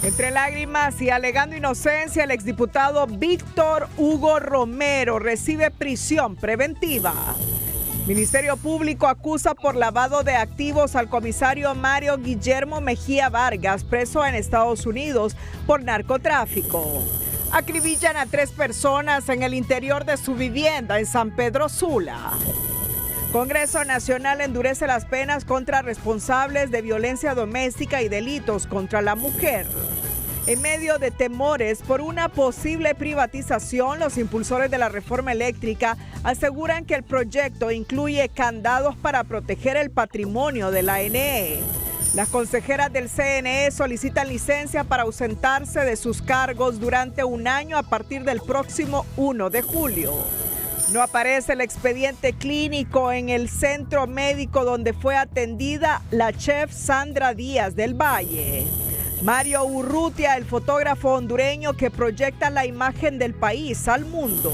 Entre lágrimas y alegando inocencia, el exdiputado Víctor Hugo Romero recibe prisión preventiva. Ministerio Público acusa por lavado de activos al comisario Mario Guillermo Mejía Vargas, preso en Estados Unidos por narcotráfico. Acribillan a 3 personas en el interior de su vivienda en San Pedro Sula. Congreso Nacional endurece las penas contra responsables de violencia doméstica y delitos contra la mujer. En medio de temores por una posible privatización, los impulsores de la reforma eléctrica aseguran que el proyecto incluye candados para proteger el patrimonio de la ANE. Las consejeras del CNE solicitan licencia para ausentarse de sus cargos durante un año a partir del próximo 1 de julio. No aparece el expediente clínico en el centro médico donde fue atendida la chef Sandra Díaz del Valle. Mario Urrutia, el fotógrafo hondureño que proyecta la imagen del país al mundo.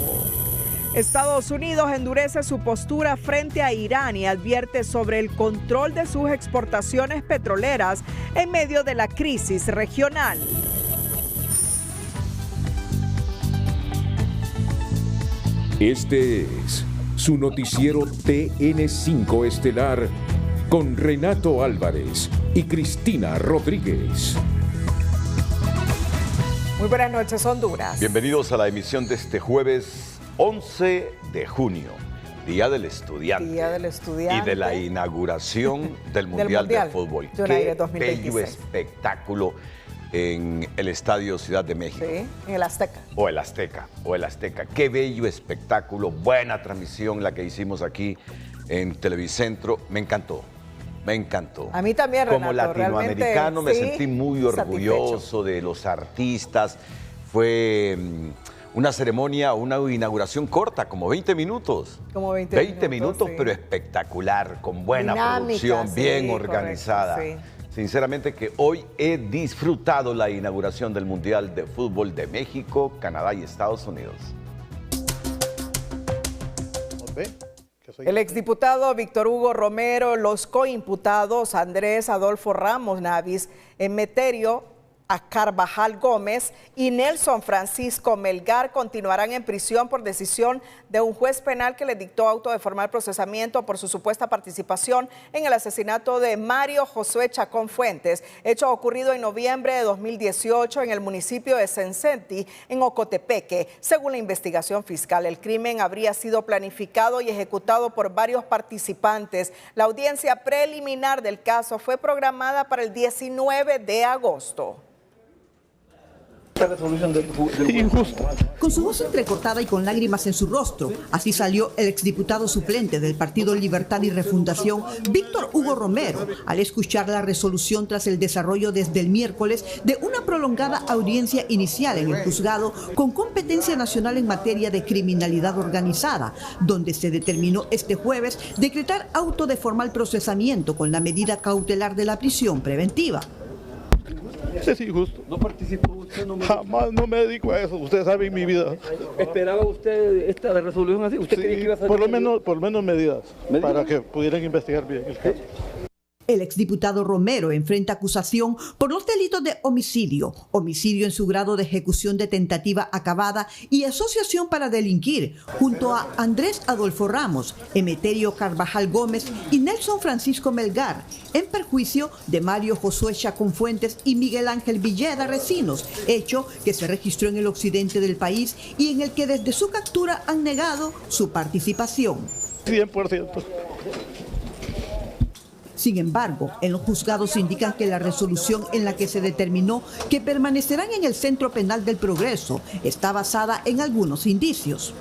Estados Unidos endurece su postura frente a Irán y advierte sobre el control de sus exportaciones petroleras en medio de la crisis regional. Este es su noticiero TN5 Estelar con Renato Álvarez y Cristina Rodríguez. Muy buenas noches, Honduras. Bienvenidos a la emisión de este jueves 11 de junio, Día del Estudiante. Día del Estudiante. Y de la inauguración del Mundial de Fútbol. Qué 2026. Bello espectáculo en el Estadio Ciudad de México. Sí, en el Azteca. O el Azteca. Qué bello espectáculo, buena transmisión la que hicimos aquí en Televicentro. Me encantó. A mí también, Renato. Como latinoamericano me sentí muy orgulloso de los artistas. Fue una ceremonia, una inauguración corta, como 20 minutos. Como 20 minutos, sí. Pero espectacular, con buena producción, sí, bien organizada. Correcto, sí. Sinceramente que hoy he disfrutado la inauguración del Mundial de Fútbol de México, Canadá y Estados Unidos. El exdiputado Víctor Hugo Romero, los coimputados Andrés Adolfo Ramos Navis, Emeterio Carvajal Gómez y Nelson Francisco Melgar continuarán en prisión por decisión de un juez penal que les dictó auto de formal procesamiento por su supuesta participación en el asesinato de Mario Josué Chacón Fuentes, hecho ocurrido en noviembre de 2018 en el municipio de Sencenti, en Ocotepeque. Según la investigación fiscal, el crimen habría sido planificado y ejecutado por varios participantes. La audiencia preliminar del caso fue programada para el 19 de agosto. Injusto. Con su voz entrecortada y con lágrimas en su rostro, así salió el exdiputado suplente del Partido Libertad y Refundación, Víctor Hugo Romero, al escuchar la resolución tras el desarrollo desde el miércoles de una prolongada audiencia inicial en el juzgado con competencia nacional en materia de criminalidad organizada, donde se determinó este jueves decretar auto de formal procesamiento con la medida cautelar de la prisión preventiva. Es injusto. ¿No participó usted? Jamás no me dedico a eso. Usted sabe mi vida. ¿Esperaba usted esta resolución así? ¿Usted creía que iba a salir? Por lo menos medidas para que pudieran investigar bien el caso. El exdiputado Romero enfrenta acusación por los delitos de homicidio, homicidio en su grado de ejecución de tentativa acabada y asociación para delinquir, junto a Andrés Adolfo Ramos, Emeterio Carvajal Gómez y Nelson Francisco Melgar, en perjuicio de Mario Josué Chacón Fuentes y Miguel Ángel Villeda Recinos, hecho que se registró en el occidente del país y en el que desde su captura han negado su participación. 100%. Sin embargo, en los juzgados indican que la resolución en la que se determinó que permanecerán en el Centro Penal del Progreso está basada en algunos indicios.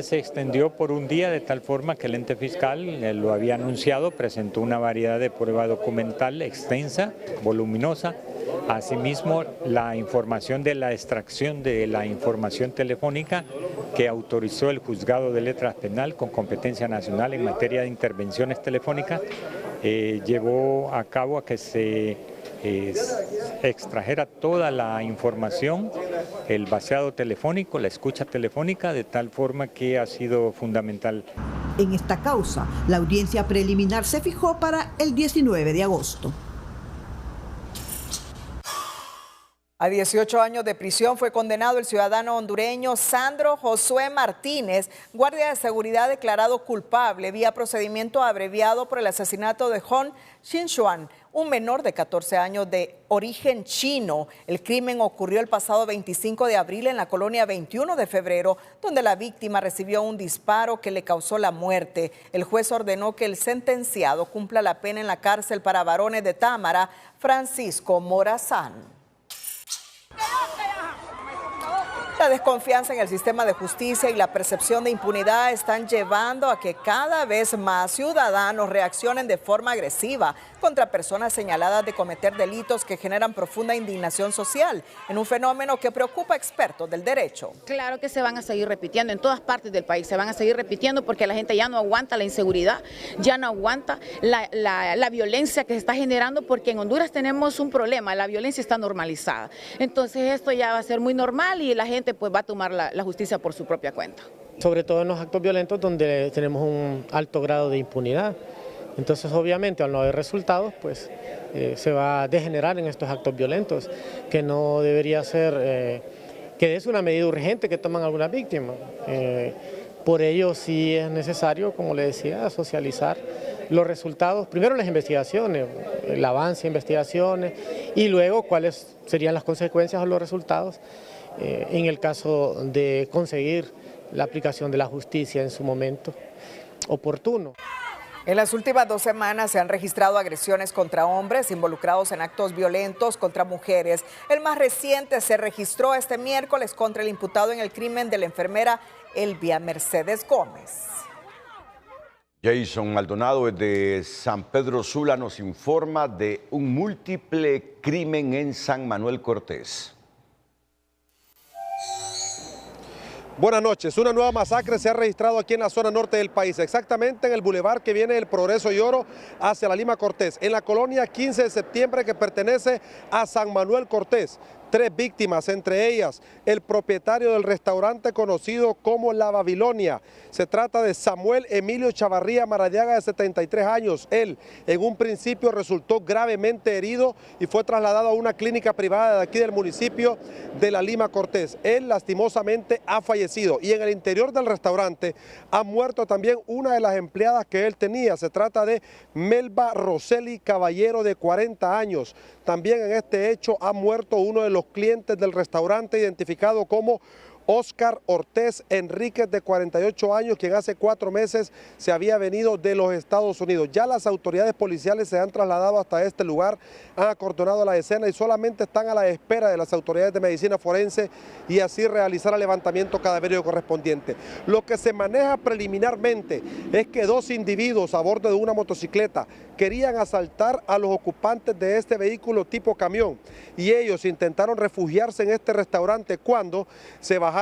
Se extendió por un día de tal forma que el ente fiscal lo había anunciado, presentó una variedad de prueba documental extensa, voluminosa. Asimismo, la información de la extracción de la información telefónica que autorizó el Juzgado de Letras Penal con competencia nacional en materia de intervenciones telefónicas llevó a cabo a que se extrajera toda la información, el vaciado telefónico, la escucha telefónica, de tal forma que ha sido fundamental. En esta causa, la audiencia preliminar se fijó para el 19 de agosto. A 18 años de prisión fue condenado el ciudadano hondureño Sandro Josué Martínez, guardia de seguridad declarado culpable vía procedimiento abreviado por el asesinato de Hong Xinshuan, un menor de 14 años de origen chino. El crimen ocurrió el pasado 25 de abril en la colonia 21 de febrero, donde la víctima recibió un disparo que le causó la muerte. El juez ordenó que el sentenciado cumpla la pena en la cárcel para varones de Támara, Francisco Morazán. La desconfianza en el sistema de justicia y la percepción de impunidad están llevando a que cada vez más ciudadanos reaccionen de forma agresiva contra personas señaladas de cometer delitos que generan profunda indignación social, en un fenómeno que preocupa a expertos del derecho. Claro que se van a seguir repitiendo en todas partes del país, se van a seguir repitiendo porque la gente ya no aguanta la inseguridad, ya no aguanta la violencia que se está generando, porque en Honduras tenemos un problema, la violencia está normalizada. Entonces esto ya va a ser muy normal y la gente pues va a tomar la justicia por su propia cuenta. Sobre todo en los actos violentos donde tenemos un alto grado de impunidad. Entonces obviamente al no haber resultados pues se va a degenerar en estos actos violentos, que no debería ser, que es una medida urgente que toman algunas víctimas. Por ello sí es necesario, como le decía, socializar los resultados, primero las investigaciones, el avance de investigaciones y luego cuáles serían las consecuencias o los resultados en el caso de conseguir la aplicación de la justicia en su momento oportuno. En las últimas 2 semanas se han registrado agresiones contra hombres involucrados en actos violentos contra mujeres. El más reciente se registró este miércoles contra el imputado en el crimen de la enfermera Elvia Mercedes Gómez. Jason Maldonado desde San Pedro Sula nos informa de un múltiple crimen en San Manuel Cortés. Buenas noches. Una nueva masacre se ha registrado aquí en la zona norte del país, exactamente en el bulevar que viene del Progreso y Oro hacia la Lima Cortés, en la colonia 15 de septiembre que pertenece a San Manuel Cortés. 3 víctimas, entre ellas el propietario del restaurante conocido como La Babilonia. Se trata de Samuel Emilio Chavarría Maradiaga, de 73 años. Él en un principio resultó gravemente herido y fue trasladado a una clínica privada de aquí del municipio de la Lima Cortés. Él lastimosamente ha fallecido y en el interior del restaurante ha muerto también una de las empleadas que él tenía. Se trata de Melba Roseli Caballero, de 40 años. También en este hecho ha muerto uno de los clientes del restaurante, identificado como Oscar Ortiz Enríquez, de 48 años, quien hace 4 meses se había venido de los Estados Unidos. Ya las autoridades policiales se han trasladado hasta este lugar, han acordonado la escena y solamente están a la espera de las autoridades de medicina forense y así realizar el levantamiento cadavérico correspondiente. Lo que se maneja preliminarmente es que 2 individuos a bordo de una motocicleta querían asaltar a los ocupantes de este vehículo tipo camión y ellos intentaron refugiarse en este restaurante cuando se bajaron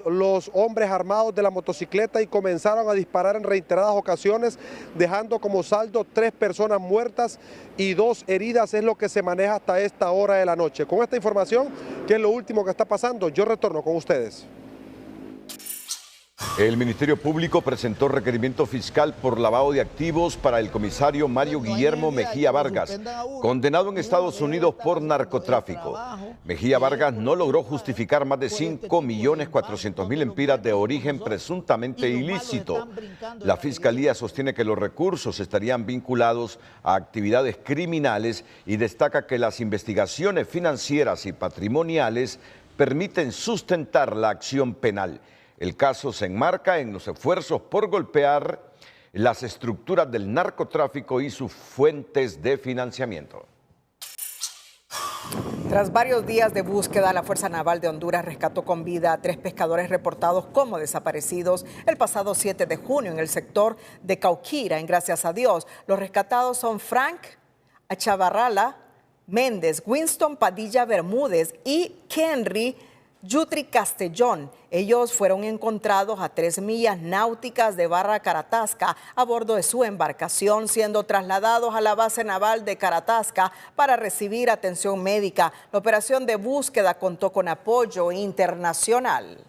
los hombres armados de la motocicleta y comenzaron a disparar en reiteradas ocasiones, dejando como saldo 3 personas muertas y 2 heridas. Es lo que se maneja hasta esta hora de la noche. Con esta información, que es lo último que está pasando, yo retorno con ustedes. El Ministerio Público presentó requerimiento fiscal por lavado de activos para el comisario Mario Guillermo Mejía Vargas, condenado en Estados Unidos por narcotráfico. Mejía Vargas no logró justificar más de 5.400.000 empiras de origen presuntamente ilícito. La Fiscalía sostiene que los recursos estarían vinculados a actividades criminales y destaca que las investigaciones financieras y patrimoniales permiten sustentar la acción penal. El caso se enmarca en los esfuerzos por golpear las estructuras del narcotráfico y sus fuentes de financiamiento. Tras varios días de búsqueda, la Fuerza Naval de Honduras rescató con vida a 3 pescadores reportados como desaparecidos el pasado 7 de junio en el sector de Cauquira, en Gracias a Dios. Los rescatados son Frank Achavarrala Méndez, Winston Padilla Bermúdez y Henry Yutri Castellón. Ellos fueron encontrados a 3 millas náuticas de Barra Caratasca a bordo de su embarcación, siendo trasladados a la base naval de Caratasca para recibir atención médica. La operación de búsqueda contó con apoyo internacional.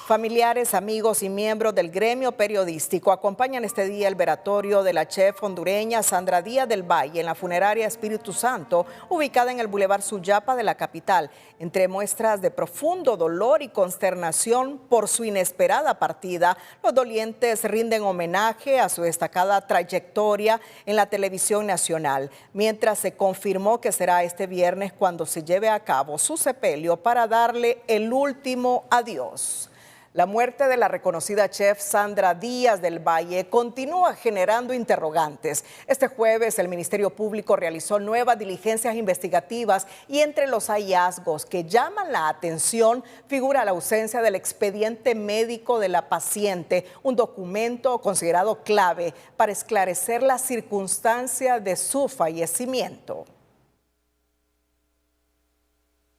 Familiares, amigos y miembros del gremio periodístico acompañan este día el velatorio de la chef hondureña Sandra Díaz del Valle en la funeraria Espíritu Santo, ubicada en el Boulevard Suyapa de la capital. Entre muestras de profundo dolor y consternación por su inesperada partida, los dolientes rinden homenaje a su destacada trayectoria en la televisión nacional, mientras se confirmó que será este viernes cuando se lleve a cabo su sepelio para darle el último adiós. La muerte de la reconocida chef Sandra Díaz del Valle continúa generando interrogantes. Este jueves el Ministerio Público realizó nuevas diligencias investigativas y entre los hallazgos que llaman la atención figura la ausencia del expediente médico de la paciente, un documento considerado clave para esclarecer la circunstancia de su fallecimiento.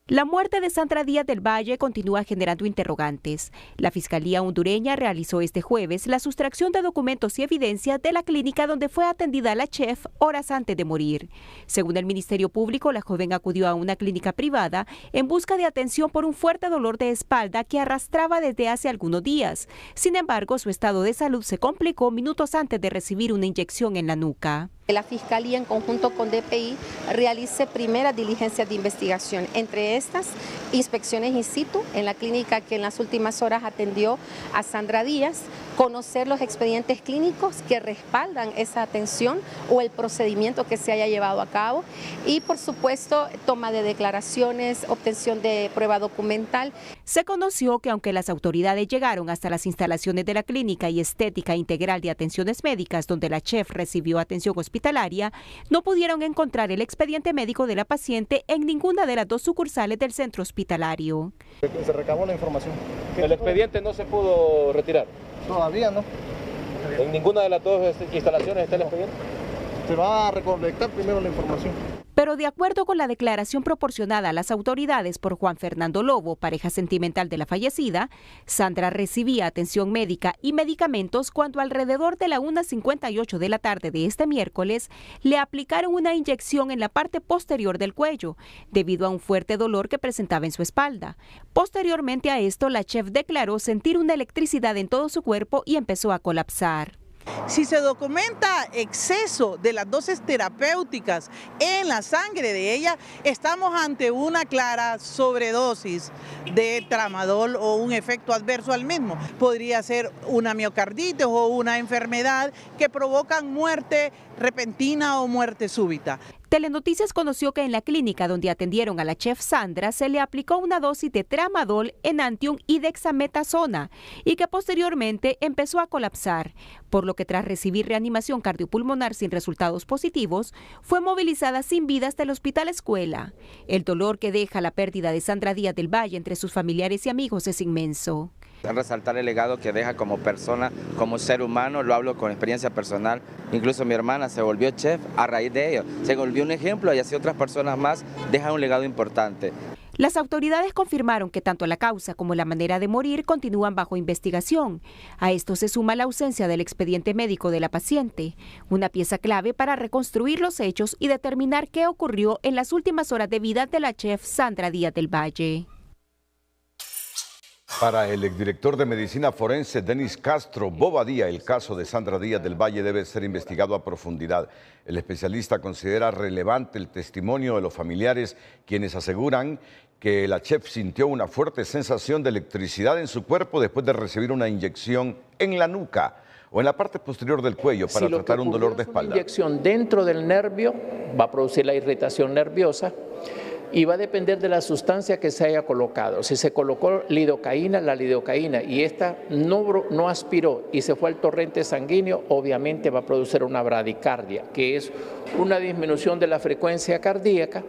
La muerte de Sandra Díaz del Valle continúa generando interrogantes. La Fiscalía hondureña realizó este jueves la sustracción de documentos y evidencias de la clínica donde fue atendida la chef horas antes de morir. Según el Ministerio Público, la joven acudió a una clínica privada en busca de atención por un fuerte dolor de espalda que arrastraba desde hace algunos días. Sin embargo, su estado de salud se complicó minutos antes de recibir una inyección en la nuca. La Fiscalía, en conjunto con DPI, realice primeras diligencias de investigación, entre estas inspecciones in situ en la clínica que en las últimas horas atendió a Sandra Díaz, conocer los expedientes clínicos que respaldan esa atención o el procedimiento que se haya llevado a cabo y, por supuesto, toma de declaraciones, obtención de prueba documental. Se conoció que aunque las autoridades llegaron hasta las instalaciones de la Clínica y Estética Integral de Atenciones Médicas, donde la chef recibió atención hospitalaria, no pudieron encontrar el expediente médico de la paciente en ninguna de las dos sucursales del centro hospitalario. Se recabó la información. ¿El expediente no se pudo retirar? Todavía no. ¿En ninguna de las dos instalaciones está el expediente? Se va a recolectar primero la información. Pero de acuerdo con la declaración proporcionada a las autoridades por Juan Fernando Lobo, pareja sentimental de la fallecida, Sandra recibía atención médica y medicamentos cuando alrededor de la 1:58 de la tarde de este miércoles le aplicaron una inyección en la parte posterior del cuello, debido a un fuerte dolor que presentaba en su espalda. Posteriormente a esto, la chef declaró sentir una electricidad en todo su cuerpo y empezó a colapsar. Si se documenta exceso de las dosis terapéuticas en la sangre de ella, estamos ante una clara sobredosis de tramadol o un efecto adverso al mismo. Podría ser una miocarditis o una enfermedad que provocan muerte repentina o muerte súbita. Telenoticias conoció que en la clínica donde atendieron a la chef Sandra se le aplicó una dosis de tramadol, enantium y dexametasona y que posteriormente empezó a colapsar, por lo que tras recibir reanimación cardiopulmonar sin resultados positivos, fue movilizada sin vida hasta el Hospital Escuela. El dolor que deja la pérdida de Sandra Díaz del Valle entre sus familiares y amigos es inmenso. Resaltar el legado que deja como persona, como ser humano, lo hablo con experiencia personal. Incluso mi hermana se volvió chef a raíz de ello. Se volvió un ejemplo y así otras personas más dejan un legado importante. Las autoridades confirmaron que tanto la causa como la manera de morir continúan bajo investigación. A esto se suma la ausencia del expediente médico de la paciente, una pieza clave para reconstruir los hechos y determinar qué ocurrió en las últimas horas de vida de la chef Sandra Díaz del Valle. Para el exdirector de Medicina Forense, Denis Castro Bobadilla, el caso de Sandra Díaz del Valle debe ser investigado a profundidad. El especialista considera relevante el testimonio de los familiares, quienes aseguran que la chef sintió una fuerte sensación de electricidad en su cuerpo después de recibir una inyección en la nuca o en la parte posterior del cuello para tratar un dolor de espalda. Una inyección dentro del nervio va a producir la irritación nerviosa y va a depender de la sustancia que se haya colocado. Si se colocó lidocaína, la lidocaína, y esta no aspiró y se fue al torrente sanguíneo, obviamente va a producir una bradicardia, que es una disminución de la frecuencia cardíaca,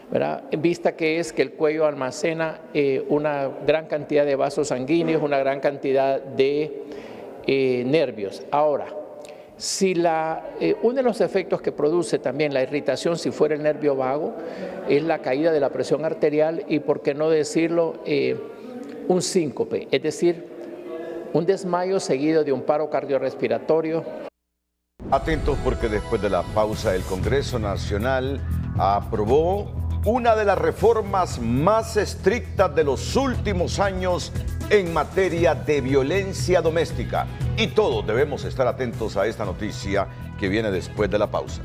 ¿verdad? Vista que es que el cuello almacena una gran cantidad de vasos sanguíneos, una gran cantidad de nervios. Ahora, si uno de los efectos que produce también la irritación, si fuera el nervio vago, es la caída de la presión arterial y, por qué no decirlo, un síncope, es decir, un desmayo seguido de un paro cardiorrespiratorio. Atentos porque después de la pausa el Congreso Nacional aprobó una de las reformas más estrictas de los últimos años en materia de violencia doméstica. Y todos debemos estar atentos a esta noticia que viene después de la pausa.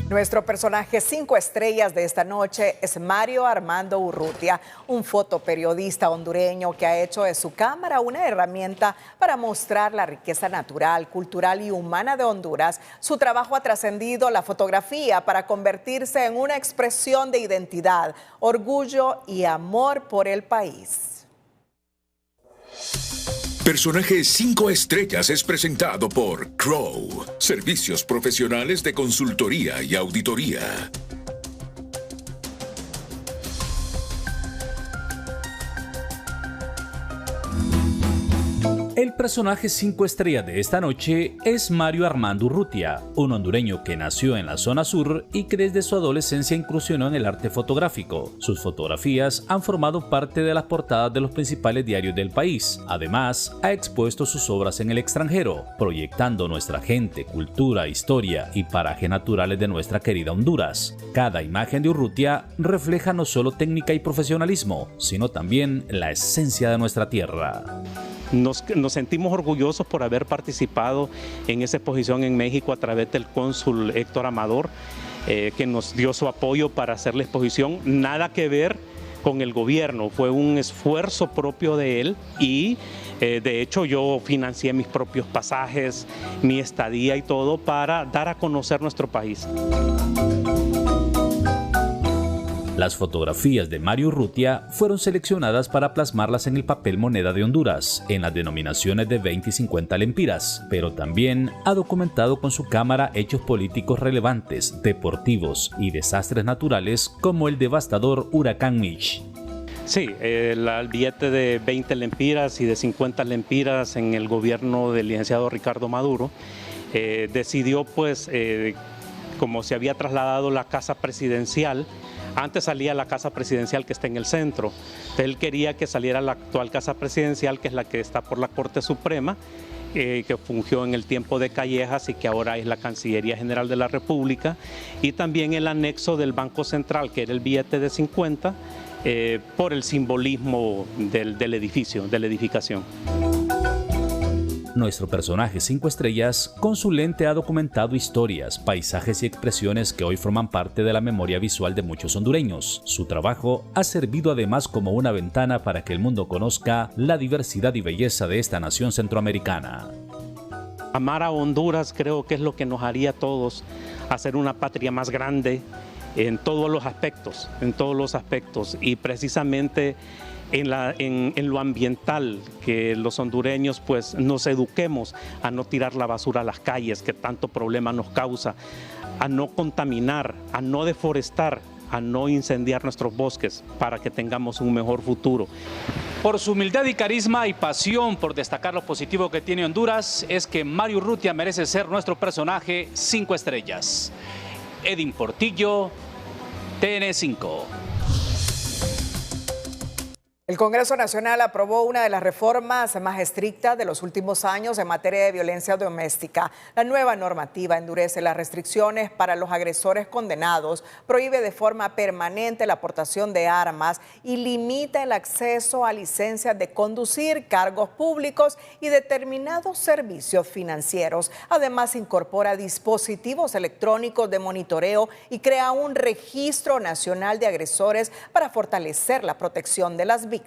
Nuestro personaje 5 estrellas de esta noche es Mario Armando Urrutia, un fotoperiodista hondureño que ha hecho de su cámara una herramienta para mostrar la riqueza natural, cultural y humana de Honduras. Su trabajo ha trascendido la fotografía para convertirse en una expresión de identidad, orgullo y amor por el país. Personaje 5 estrellas es presentado por Crow, servicios profesionales de consultoría y auditoría. El personaje 5 estrellas de esta noche es Mario Armando Urrutia, un hondureño que nació en la zona sur y que desde su adolescencia incursionó en el arte fotográfico. Sus fotografías han formado parte de las portadas de los principales diarios del país. Además, ha expuesto sus obras en el extranjero, proyectando nuestra gente, cultura, historia y parajes naturales de nuestra querida Honduras. Cada imagen de Urrutia refleja no solo técnica y profesionalismo, sino también la esencia de nuestra tierra. Nos sentimos orgullosos por haber participado en esa exposición en México a través del cónsul Héctor Amador, que nos dio su apoyo para hacer la exposición. Nada que ver con el gobierno, fue un esfuerzo propio de él y de hecho yo financié mis propios pasajes, mi estadía y todo para dar a conocer nuestro país. Las fotografías de Mario Urrutia fueron seleccionadas para plasmarlas en el papel moneda de Honduras, en las denominaciones de 20 y 50 lempiras, pero también ha documentado con su cámara hechos políticos relevantes, deportivos y desastres naturales como el devastador huracán Mitch. Sí, el billete de 20 lempiras y de 50 lempiras en el gobierno del licenciado Ricardo Maduro decidió, pues, como se había trasladado la casa presidencial. Antes salía la casa presidencial que está en el centro. Él quería que saliera la actual casa presidencial, que es la que está por la Corte Suprema, que fungió en el tiempo de Callejas y que ahora es la Cancillería General de la República, y también el anexo del Banco Central, que era el billete de 50, por el simbolismo del edificio, de la edificación. Nuestro personaje 5 estrellas con su lente ha documentado historias, paisajes y expresiones que hoy forman parte de la memoria visual de muchos hondureños. Su trabajo ha servido además como una ventana para que el mundo conozca la diversidad y belleza de esta nación centroamericana. Amar a Honduras creo que es lo que nos haría a todos hacer una patria más grande en todos los aspectos, y precisamente en lo ambiental, que los hondureños pues nos eduquemos a no tirar la basura a las calles, que tanto problema nos causa, a no contaminar, a no deforestar, a no incendiar nuestros bosques para que tengamos un mejor futuro. Por su humildad y carisma y pasión por destacar lo positivo que tiene Honduras, es que Mario Urrutia merece ser nuestro personaje 5 estrellas. Edin Portillo, TN5. El Congreso Nacional aprobó una de las reformas más estrictas de los últimos años en materia de violencia doméstica. La nueva normativa endurece las restricciones para los agresores condenados, prohíbe de forma permanente la aportación de armas y limita el acceso a licencias de conducir, cargos públicos y determinados servicios financieros. Además, incorpora dispositivos electrónicos de monitoreo y crea un registro nacional de agresores para fortalecer la protección de las víctimas.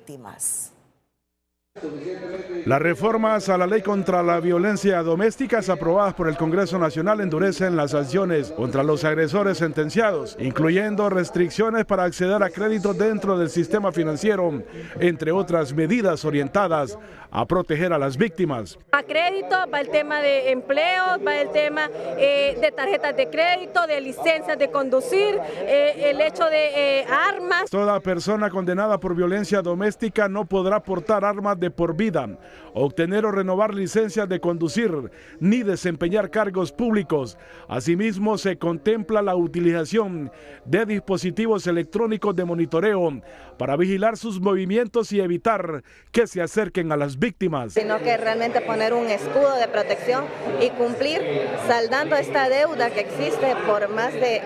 Las reformas a la ley contra la violencia doméstica aprobadas por el Congreso Nacional endurecen las sanciones contra los agresores sentenciados, incluyendo restricciones para acceder a créditos dentro del sistema financiero, entre otras medidas orientadas a proteger a las víctimas. A crédito va el tema de empleo, va el tema de tarjetas de crédito, de licencias de conducir, el hecho de armas. Toda persona condenada por violencia doméstica no podrá portar armas de por vida, obtener o renovar licencias de conducir, ni desempeñar cargos públicos. Asimismo, se contempla la utilización de dispositivos electrónicos de monitoreo para vigilar sus movimientos y evitar que se acerquen a las víctimas. Sino que realmente poner un escudo de protección y cumplir saldando esta deuda que existe por más de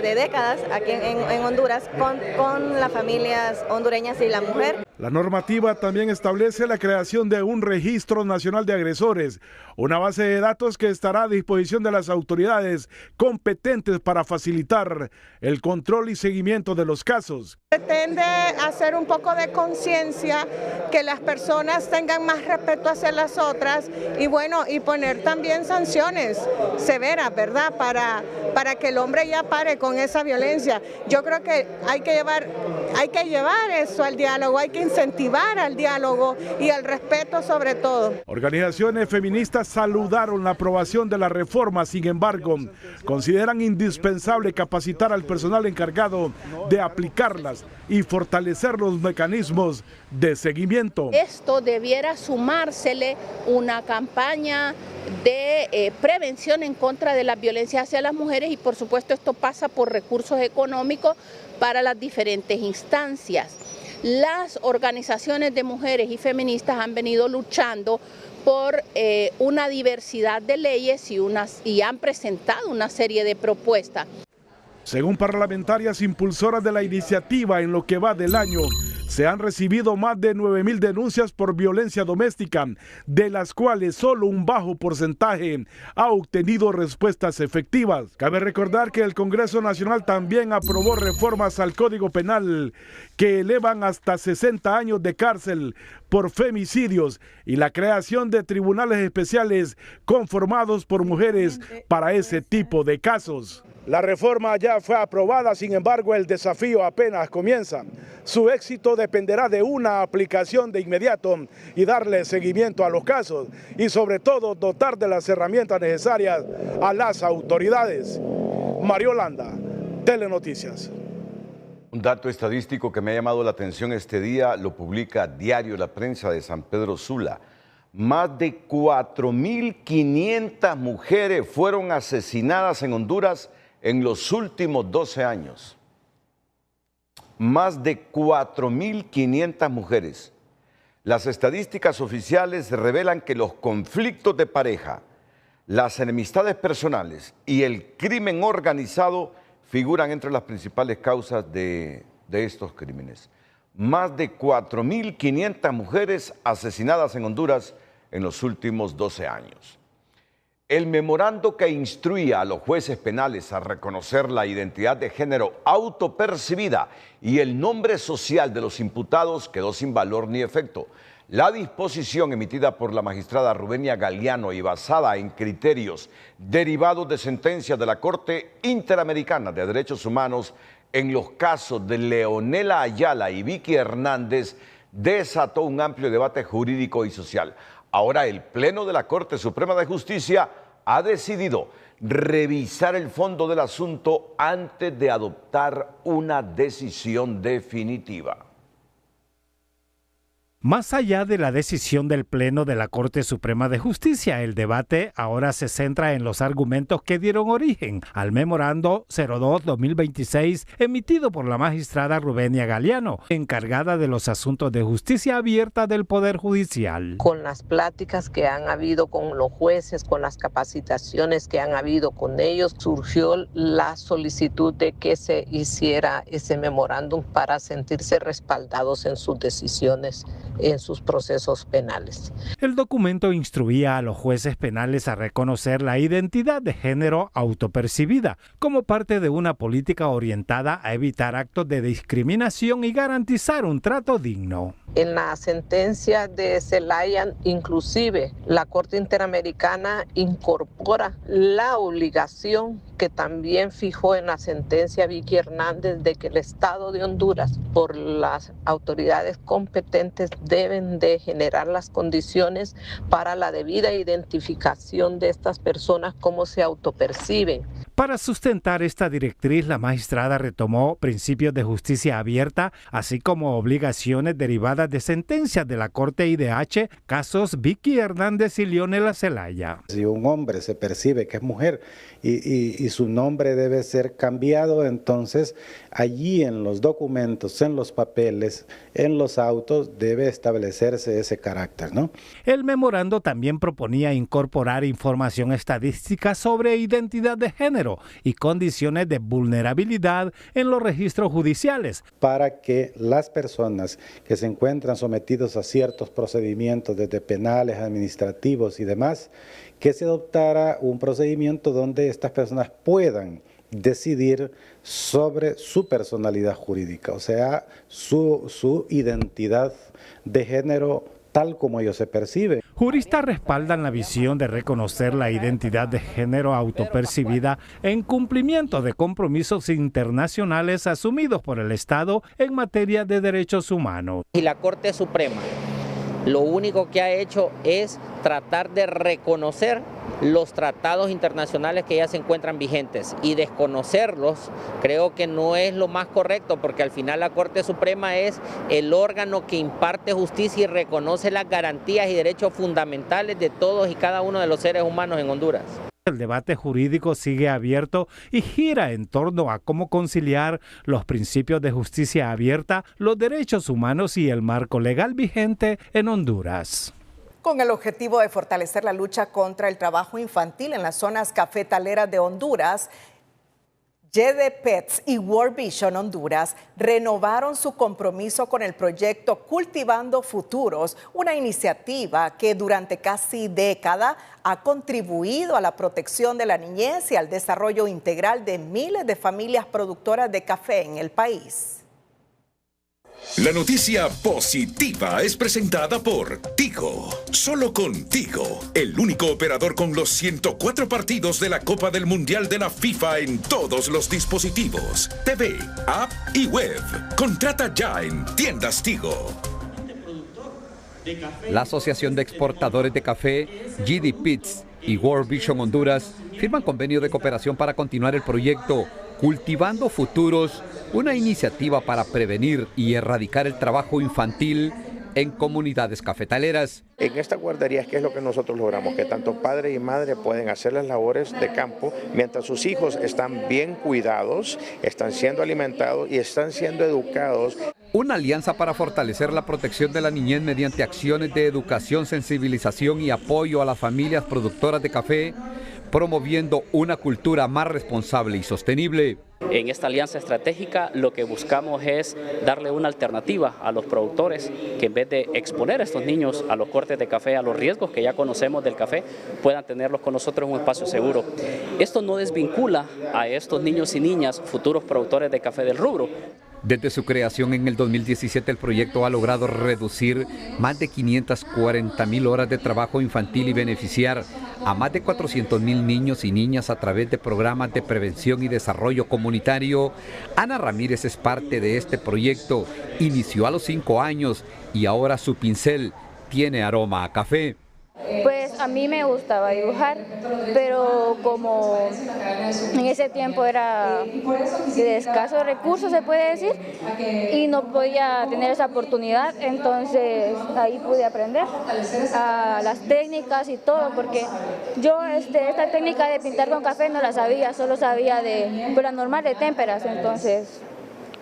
de décadas aquí en Honduras con las familias hondureñas y la mujer. La normativa también establece la creación de un registro nacional de agresores, una base de datos que estará a disposición de las autoridades competentes para facilitar el control y seguimiento de los casos. Pretende hacer un poco de conciencia, que las personas tengan más respeto hacia las otras y poner también sanciones severas, ¿verdad? Para que el hombre ya pare con esa violencia. Yo creo que hay que llevar eso al diálogo, hay que incentivar al diálogo y al respeto sobre todo. Organizaciones feministas saludaron la aprobación de la reforma, sin embargo, consideran indispensable capacitar al personal encargado de aplicarlas y fortalecer los mecanismos de seguimiento. Esto debiera sumársele una campaña de prevención en contra de la violencia hacia las mujeres y por supuesto esto pasa por recursos económicos para las diferentes instancias. Las organizaciones de mujeres y feministas han venido luchando por una diversidad de leyes y han presentado una serie de propuestas. Según parlamentarias impulsoras de la iniciativa, en lo que va del año, se han recibido más de 9,000 denuncias por violencia doméstica, de las cuales solo un bajo porcentaje ha obtenido respuestas efectivas. Cabe recordar que el Congreso Nacional también aprobó reformas al Código Penal que elevan hasta 60 años de cárcel por femicidios y la creación de tribunales especiales conformados por mujeres para ese tipo de casos. La reforma ya fue aprobada, sin embargo el desafío apenas comienza. Su éxito dependerá de una aplicación de inmediato y darle seguimiento a los casos y sobre todo dotar de las herramientas necesarias a las autoridades. Mario Landa, Telenoticias. Un dato estadístico que me ha llamado la atención este día lo publica Diario La Prensa de San Pedro Sula. Más de 4.500 mujeres fueron asesinadas en Honduras en los últimos 12 años. Más de 4.500 mujeres. Las estadísticas oficiales revelan que los conflictos de pareja, las enemistades personales y el crimen organizado figuran entre las principales causas de estos crímenes. Más de 4.500 mujeres asesinadas en Honduras en los últimos 12 años. El memorando que instruía a los jueces penales a reconocer la identidad de género autopercibida y el nombre social de los imputados quedó sin valor ni efecto. La disposición emitida por la magistrada Rubenia Galeano y basada en criterios derivados de sentencias de la Corte Interamericana de Derechos Humanos en los casos de Leonela Ayala y Vicky Hernández desató un amplio debate jurídico y social. Ahora el Pleno de la Corte Suprema de Justicia ha decidido revisar el fondo del asunto antes de adoptar una decisión definitiva. Más allá de la decisión del Pleno de la Corte Suprema de Justicia, el debate ahora se centra en los argumentos que dieron origen al memorando 02-2026 emitido por la magistrada Rubenia Galeano, encargada de los asuntos de justicia abierta del Poder Judicial. Con las pláticas que han habido con los jueces, con las capacitaciones que han habido con ellos, surgió la solicitud de que se hiciera ese memorándum para sentirse respaldados en sus decisiones, en sus procesos penales. El documento instruía a los jueces penales a reconocer la identidad de género autopercibida como parte de una política orientada a evitar actos de discriminación y garantizar un trato digno. En la sentencia de Zelaya, inclusive, la Corte Interamericana incorpora la obligación que también fijó en la sentencia Vicky Hernández de que el Estado de Honduras, por las autoridades competentes, deben de generar las condiciones para la debida identificación de estas personas, cómo se autoperciben. Para sustentar esta directriz, la magistrada retomó principios de justicia abierta, así como obligaciones derivadas de sentencias de la Corte IDH, casos Vicky Hernández y Leonela Zelaya. Si un hombre se percibe que es mujer y su nombre debe ser cambiado, entonces allí en los documentos, en los papeles, en los autos, debe establecerse ese carácter, ¿no? El memorando también proponía incorporar información estadística sobre identidad de género y condiciones de vulnerabilidad en los registros judiciales. Para que las personas que se encuentran sometidos a ciertos procedimientos desde penales, administrativos y demás, que se adoptara un procedimiento donde estas personas puedan decidir sobre su personalidad jurídica, o sea, su identidad de género tal como ellos se perciben. Juristas respaldan la visión de reconocer la identidad de género autopercibida en cumplimiento de compromisos internacionales asumidos por el Estado en materia de derechos humanos. Y la Corte Suprema lo único que ha hecho es tratar de reconocer los tratados internacionales que ya se encuentran vigentes, y desconocerlos creo que no es lo más correcto, porque al final la Corte Suprema es el órgano que imparte justicia y reconoce las garantías y derechos fundamentales de todos y cada uno de los seres humanos en Honduras. El debate jurídico sigue abierto y gira en torno a cómo conciliar los principios de justicia abierta, los derechos humanos y el marco legal vigente en Honduras. Con el objetivo de fortalecer la lucha contra el trabajo infantil en las zonas cafetaleras de Honduras, YD Pets y World Vision Honduras renovaron su compromiso con el proyecto Cultivando Futuros, una iniciativa que durante casi década ha contribuido a la protección de la niñez y al desarrollo integral de miles de familias productoras de café en el país. La noticia positiva es presentada por Tigo. Solo con Tigo, el único operador con los 104 partidos de la Copa del Mundial de la FIFA en todos los dispositivos, TV, app y web. Contrata ya en tiendas Tigo. La Asociación de Exportadores de Café, YD Pets y World Vision Honduras firman convenio de cooperación para continuar el proyecto Cultivando Futuros, una iniciativa para prevenir y erradicar el trabajo infantil en comunidades cafetaleras. En esta guardería, ¿qué es lo que nosotros logramos? Que tanto padre y madre pueden hacer las labores de campo mientras sus hijos están bien cuidados, están siendo alimentados y están siendo educados. Una alianza para fortalecer la protección de la niñez mediante acciones de educación, sensibilización y apoyo a las familias productoras de café, promoviendo una cultura más responsable y sostenible. En esta alianza estratégica lo que buscamos es darle una alternativa a los productores que en vez de exponer a estos niños a los cortes de café, a los riesgos que ya conocemos del café, puedan tenerlos con nosotros en un espacio seguro. Esto no desvincula a estos niños y niñas, futuros productores de café del rubro. Desde su creación en el 2017, el proyecto ha logrado reducir más de 540,000 horas de trabajo infantil y beneficiar a más de 400,000 niños y niñas a través de programas de prevención y desarrollo comunitario. Ana Ramírez es parte de este proyecto. Inició a los 5 años y ahora su pincel tiene aroma a café. Pues a mí me gustaba dibujar, pero como en ese tiempo era de escasos recursos, se puede decir, y no podía tener esa oportunidad, entonces ahí pude aprender a las técnicas y todo, porque yo esta técnica de pintar con café no la sabía, solo sabía de la normal de témperas, entonces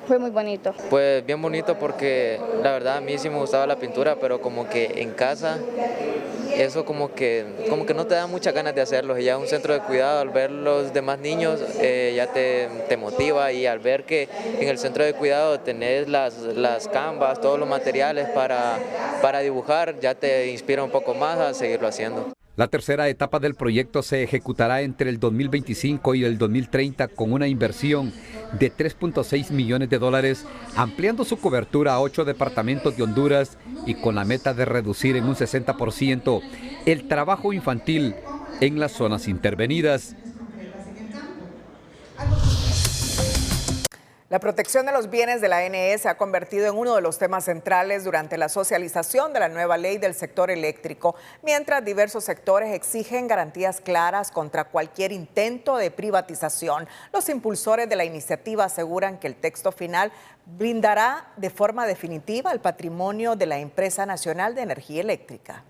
fue muy bonito. Pues bien bonito porque la verdad a mí sí me gustaba la pintura, pero como que en casa eso como que no te da muchas ganas de hacerlo, y ya un centro de cuidado al ver los demás niños ya te motiva, y al ver que en el centro de cuidado tenés las canvas, todos los materiales para dibujar, ya te inspira un poco más a seguirlo haciendo. La tercera etapa del proyecto se ejecutará entre el 2025 y el 2030 con una inversión de $3.6 millones, ampliando su cobertura a 8 departamentos de Honduras y con la meta de reducir en un 60% el trabajo infantil en las zonas intervenidas. La protección de los bienes de la ANE se ha convertido en uno de los temas centrales durante la socialización de la nueva ley del sector eléctrico, mientras diversos sectores exigen garantías claras contra cualquier intento de privatización. Los impulsores de la iniciativa aseguran que el texto final blindará de forma definitiva el patrimonio de la Empresa Nacional de Energía Eléctrica.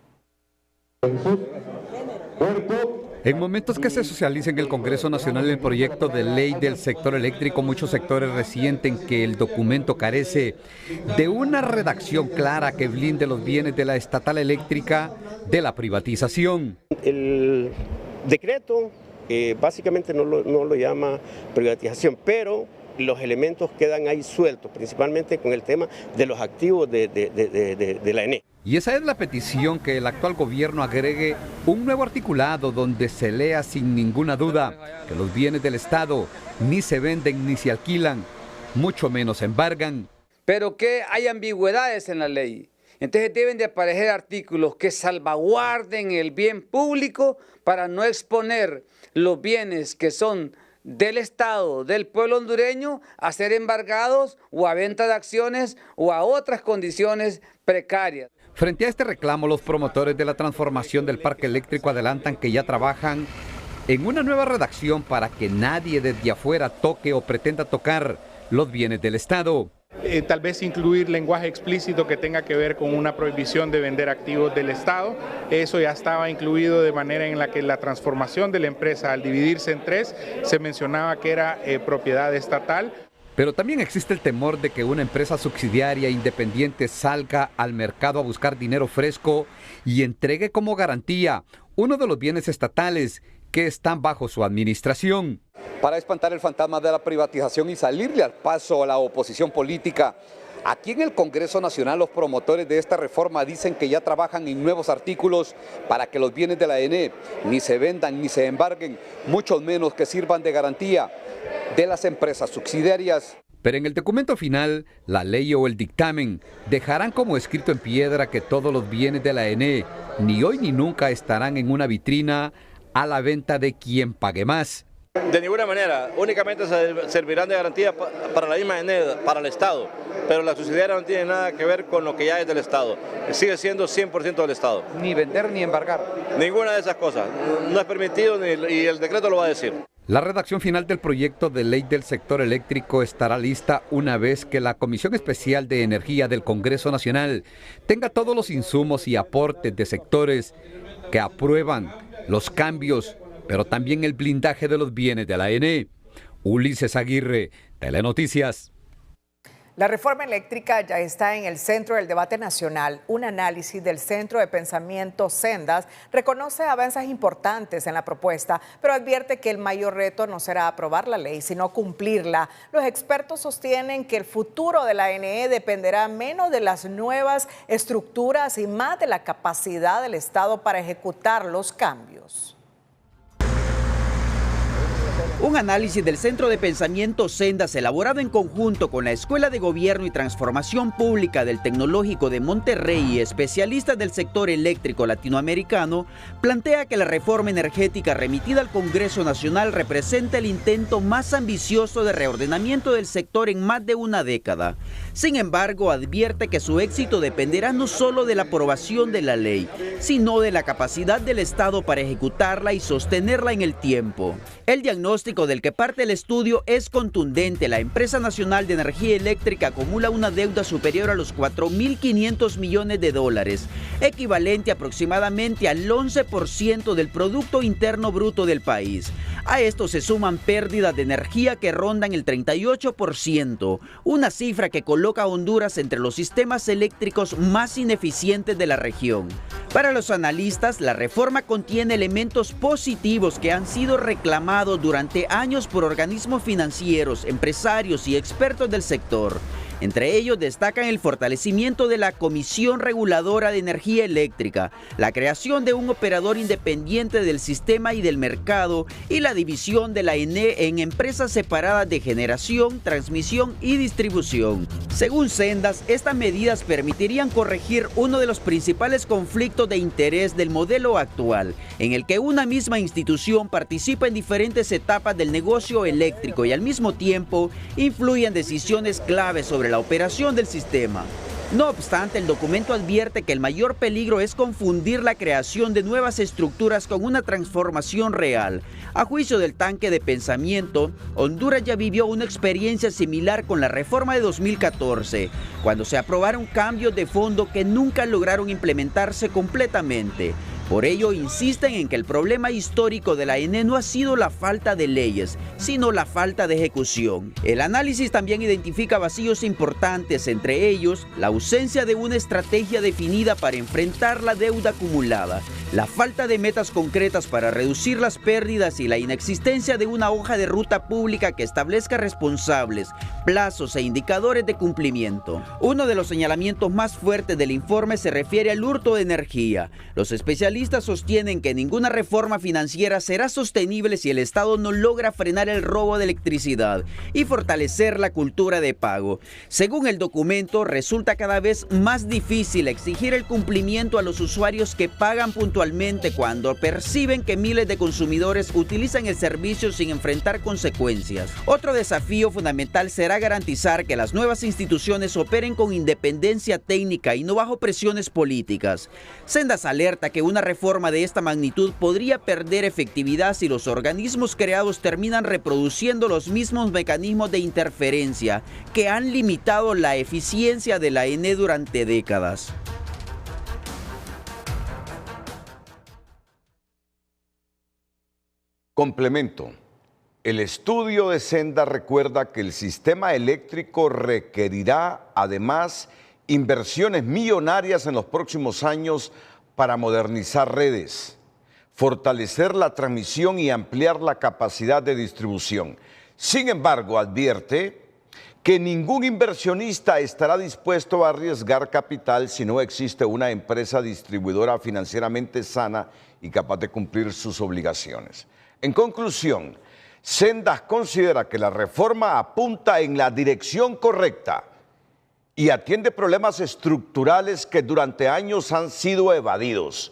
En momentos que se socializa en el Congreso Nacional el proyecto de ley del sector eléctrico, muchos sectores resienten que el documento carece de una redacción clara que blinde los bienes de la estatal eléctrica de la privatización. El decreto básicamente no lo llama privatización, pero los elementos quedan ahí sueltos, principalmente con el tema de los activos de la ENE. Y esa es la petición, que el actual gobierno agregue un nuevo articulado donde se lea sin ninguna duda que los bienes del Estado ni se venden ni se alquilan, mucho menos se embargan. Pero que hay ambigüedades en la ley. Entonces deben de aparecer artículos que salvaguarden el bien público para no exponer los bienes que son del Estado, del pueblo hondureño, a ser embargados o a venta de acciones o a otras condiciones precarias. Frente a este reclamo, los promotores de la transformación del parque eléctrico adelantan que ya trabajan en una nueva redacción para que nadie desde afuera toque o pretenda tocar los bienes del Estado. Tal vez incluir lenguaje explícito que tenga que ver con una prohibición de vender activos del Estado. Eso ya estaba incluido, de manera en la que la transformación de la empresa, al dividirse en tres, se mencionaba que era propiedad estatal. Pero también existe el temor de que una empresa subsidiaria independiente salga al mercado a buscar dinero fresco y entregue como garantía uno de los bienes estatales que están bajo su administración. Para espantar el fantasma de la privatización y salirle al paso a la oposición política, aquí en el Congreso Nacional los promotores de esta reforma dicen que ya trabajan en nuevos artículos para que los bienes de la ENE ni se vendan ni se embarguen, mucho menos que sirvan de garantía de las empresas subsidiarias. Pero en el documento final, la ley o el dictamen dejarán como escrito en piedra que todos los bienes de la ENE ni hoy ni nunca estarán en una vitrina a la venta de quien pague más. De ninguna manera, únicamente servirán de garantía para la misma ENE, para el Estado, pero la subsidiaria no tiene nada que ver con lo que ya es del Estado, sigue siendo 100% del Estado. Ni vender ni embargar. Ninguna de esas cosas, no es permitido y el decreto lo va a decir. La redacción final del proyecto de ley del sector eléctrico estará lista una vez que la Comisión Especial de Energía del Congreso Nacional tenga todos los insumos y aportes de sectores que aprueban los cambios, pero también el blindaje de los bienes de la ENE. Ulises Aguirre, Telenoticias. La reforma eléctrica ya está en el centro del debate nacional. Un análisis del Centro de Pensamiento Sendas reconoce avances importantes en la propuesta, pero advierte que el mayor reto no será aprobar la ley, sino cumplirla. Los expertos sostienen que el futuro de la ANE dependerá menos de las nuevas estructuras y más de la capacidad del Estado para ejecutar los cambios. Un análisis del Centro de Pensamiento Sendas, elaborado en conjunto con la Escuela de Gobierno y Transformación Pública del Tecnológico de Monterrey y especialistas del sector eléctrico latinoamericano, plantea que la reforma energética remitida al Congreso Nacional representa el intento más ambicioso de reordenamiento del sector en más de una década. Sin embargo, advierte que su éxito dependerá no solo de la aprobación de la ley, sino de la capacidad del Estado para ejecutarla y sostenerla en el tiempo. El diagnóstico del que parte el estudio es contundente. La Empresa Nacional de Energía Eléctrica acumula una deuda superior a los $4.500 millones, equivalente aproximadamente al 11% del Producto Interno Bruto del país. A esto se suman pérdidas de energía que rondan el 38%, una cifra que coloca a Honduras entre los sistemas eléctricos más ineficientes de la región. Para los analistas, la reforma contiene elementos positivos que han sido reclamados durante años por organismos financieros, empresarios y expertos del sector. Entre ellos destacan el fortalecimiento de la Comisión Reguladora de Energía Eléctrica, la creación de un operador independiente del sistema y del mercado y la división de la ENE en empresas separadas de generación, transmisión y distribución. Según Sendas, estas medidas permitirían corregir uno de los principales conflictos de interés del modelo actual, en el que una misma institución participa en diferentes etapas del negocio eléctrico y al mismo tiempo influye en decisiones claves sobre la operación del sistema. No obstante, el documento advierte que el mayor peligro es confundir la creación de nuevas estructuras con una transformación real. A juicio del tanque de pensamiento, Honduras ya vivió una experiencia similar con la reforma de 2014, cuando se aprobaron cambios de fondo que nunca lograron implementarse completamente. Por ello, insisten en que el problema histórico de la ENE no ha sido la falta de leyes, sino la falta de ejecución. El análisis también identifica vacíos importantes, entre ellos la ausencia de una estrategia definida para enfrentar la deuda acumulada, la falta de metas concretas para reducir las pérdidas y la inexistencia de una hoja de ruta pública que establezca responsables, plazos e indicadores de cumplimiento. Uno de los señalamientos más fuertes del informe se refiere al hurto de energía. Los especialistas sostienen que ninguna reforma financiera será sostenible si el Estado no logra frenar el robo de electricidad y fortalecer la cultura de pago. Según el documento, resulta cada vez más difícil exigir el cumplimiento a los usuarios que pagan puntualmente cuando perciben que miles de consumidores utilizan el servicio sin enfrentar consecuencias. Otro desafío fundamental será garantizar que las nuevas instituciones operen con independencia técnica y no bajo presiones políticas. Sendas alerta que una reforma de esta magnitud podría perder efectividad si los organismos creados terminan reproduciendo los mismos mecanismos de interferencia que han limitado la eficiencia de la ENE durante décadas. Complemento. El estudio de Sendas recuerda que el sistema eléctrico requerirá además inversiones millonarias en los próximos años para modernizar redes, fortalecer la transmisión y ampliar la capacidad de distribución. Sin embargo, advierte que ningún inversionista estará dispuesto a arriesgar capital si no existe una empresa distribuidora financieramente sana y capaz de cumplir sus obligaciones. En conclusión, Sendas considera que la reforma apunta en la dirección correcta y atiende problemas estructurales que durante años han sido evadidos.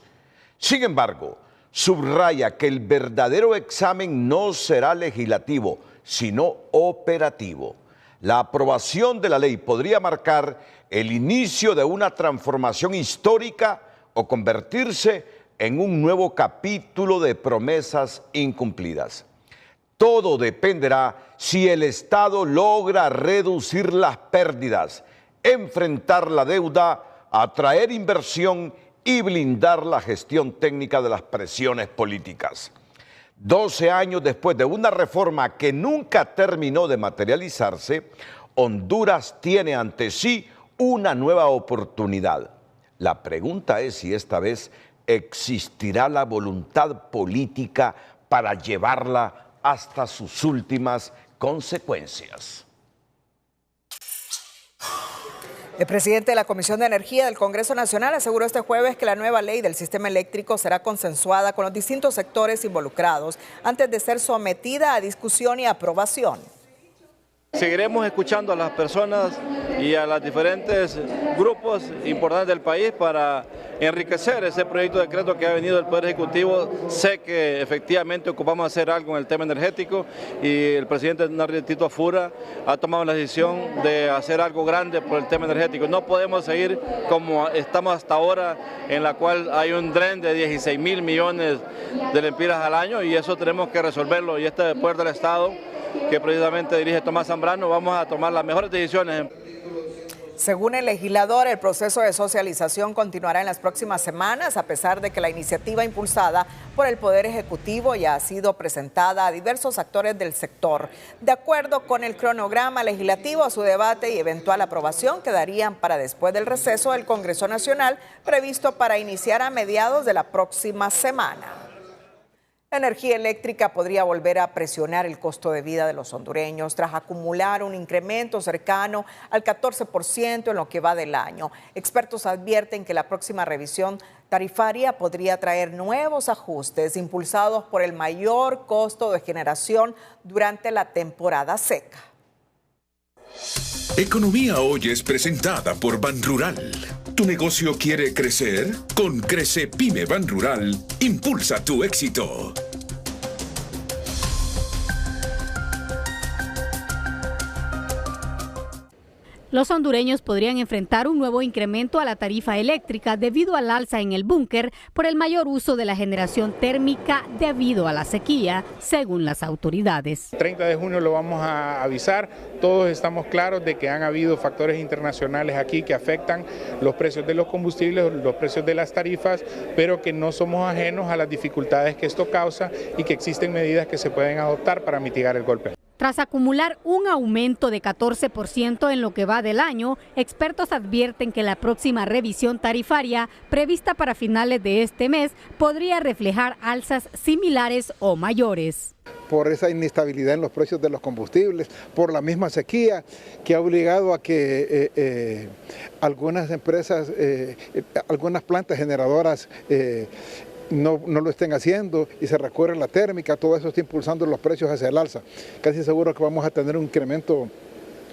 Sin embargo, subraya que el verdadero examen no será legislativo, sino operativo. La aprobación de la ley podría marcar el inicio de una transformación histórica o convertirse en un nuevo capítulo de promesas incumplidas. Todo dependerá si el Estado logra reducir las pérdidas, enfrentar la deuda, atraer inversión y blindar la gestión técnica de las presiones políticas. 12 años después de una reforma que nunca terminó de materializarse, Honduras tiene ante sí una nueva oportunidad. La pregunta es si esta vez existirá la voluntad política para llevarla hasta sus últimas consecuencias. El presidente de la Comisión de Energía del Congreso Nacional aseguró este jueves que la nueva ley del sistema eléctrico será consensuada con los distintos sectores involucrados antes de ser sometida a discusión y aprobación. Seguiremos escuchando a las personas y a los diferentes grupos importantes del país para enriquecer ese proyecto de decreto que ha venido del Poder Ejecutivo. Sé que efectivamente ocupamos hacer algo en el tema energético y el presidente Tito Afura ha tomado la decisión de hacer algo grande por el tema energético. No podemos seguir como estamos hasta ahora, en la cual hay un dren de 16.000 millones de lempiras al año y eso tenemos que resolverlo. Y este Poder del Estado, que precisamente dirige Tomás Zambrano, vamos a tomar las mejores decisiones. Según el legislador, el proceso de socialización continuará en las próximas semanas, a pesar de que la iniciativa impulsada por el Poder Ejecutivo ya ha sido presentada a diversos actores del sector. De acuerdo con el cronograma legislativo, su debate y eventual aprobación quedarían para después del receso del Congreso Nacional, previsto para iniciar a mediados de la próxima semana. La energía eléctrica podría volver a presionar el costo de vida de los hondureños tras acumular un incremento cercano al 14% en lo que va del año. Expertos advierten que la próxima revisión tarifaria podría traer nuevos ajustes impulsados por el mayor costo de generación durante la temporada seca. Economía Hoy es presentada por Banrural. ¿Tu negocio quiere crecer? Con Crece Pyme Banrural, impulsa tu éxito. Los hondureños podrían enfrentar un nuevo incremento a la tarifa eléctrica debido al alza en el búnker por el mayor uso de la generación térmica debido a la sequía, según las autoridades. 30 de junio lo vamos a avisar. Todos estamos claros de que han habido factores internacionales aquí que afectan los precios de los combustibles, los precios de las tarifas, pero que no somos ajenos a las dificultades que esto causa y que existen medidas que se pueden adoptar para mitigar el golpe. Tras acumular un aumento de 14% en lo que va del año, expertos advierten que la próxima revisión tarifaria, prevista para finales de este mes, podría reflejar alzas similares o mayores. Por esa inestabilidad en los precios de los combustibles, por la misma sequía que ha obligado a que algunas empresas, algunas plantas generadoras no lo estén haciendo y se recurre a la térmica, todo eso está impulsando los precios hacia el alza. Casi seguro que vamos a tener un incremento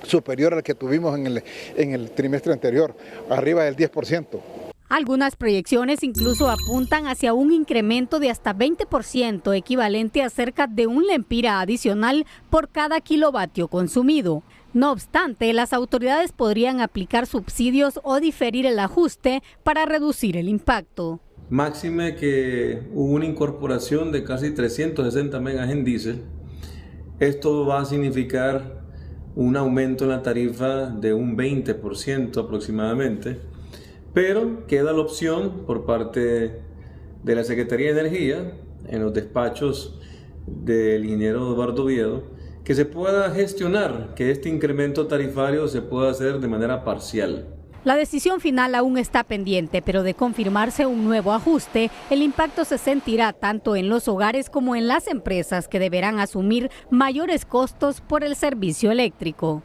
superior al que tuvimos en el trimestre anterior, arriba del 10%. Algunas proyecciones incluso apuntan hacia un incremento de hasta 20%, equivalente a cerca de un lempira adicional por cada kilovatio consumido. No obstante, las autoridades podrían aplicar subsidios o diferir el ajuste para reducir el impacto. Máxime que hubo una incorporación de casi 360 megas en diésel. Esto va a significar un aumento en la tarifa de un 20% aproximadamente, pero queda la opción por parte de la Secretaría de Energía, en los despachos del ingeniero Eduardo Oviedo, que se pueda gestionar que este incremento tarifario se pueda hacer de manera parcial. La decisión final aún está pendiente, pero de confirmarse un nuevo ajuste, el impacto se sentirá tanto en los hogares como en las empresas que deberán asumir mayores costos por el servicio eléctrico.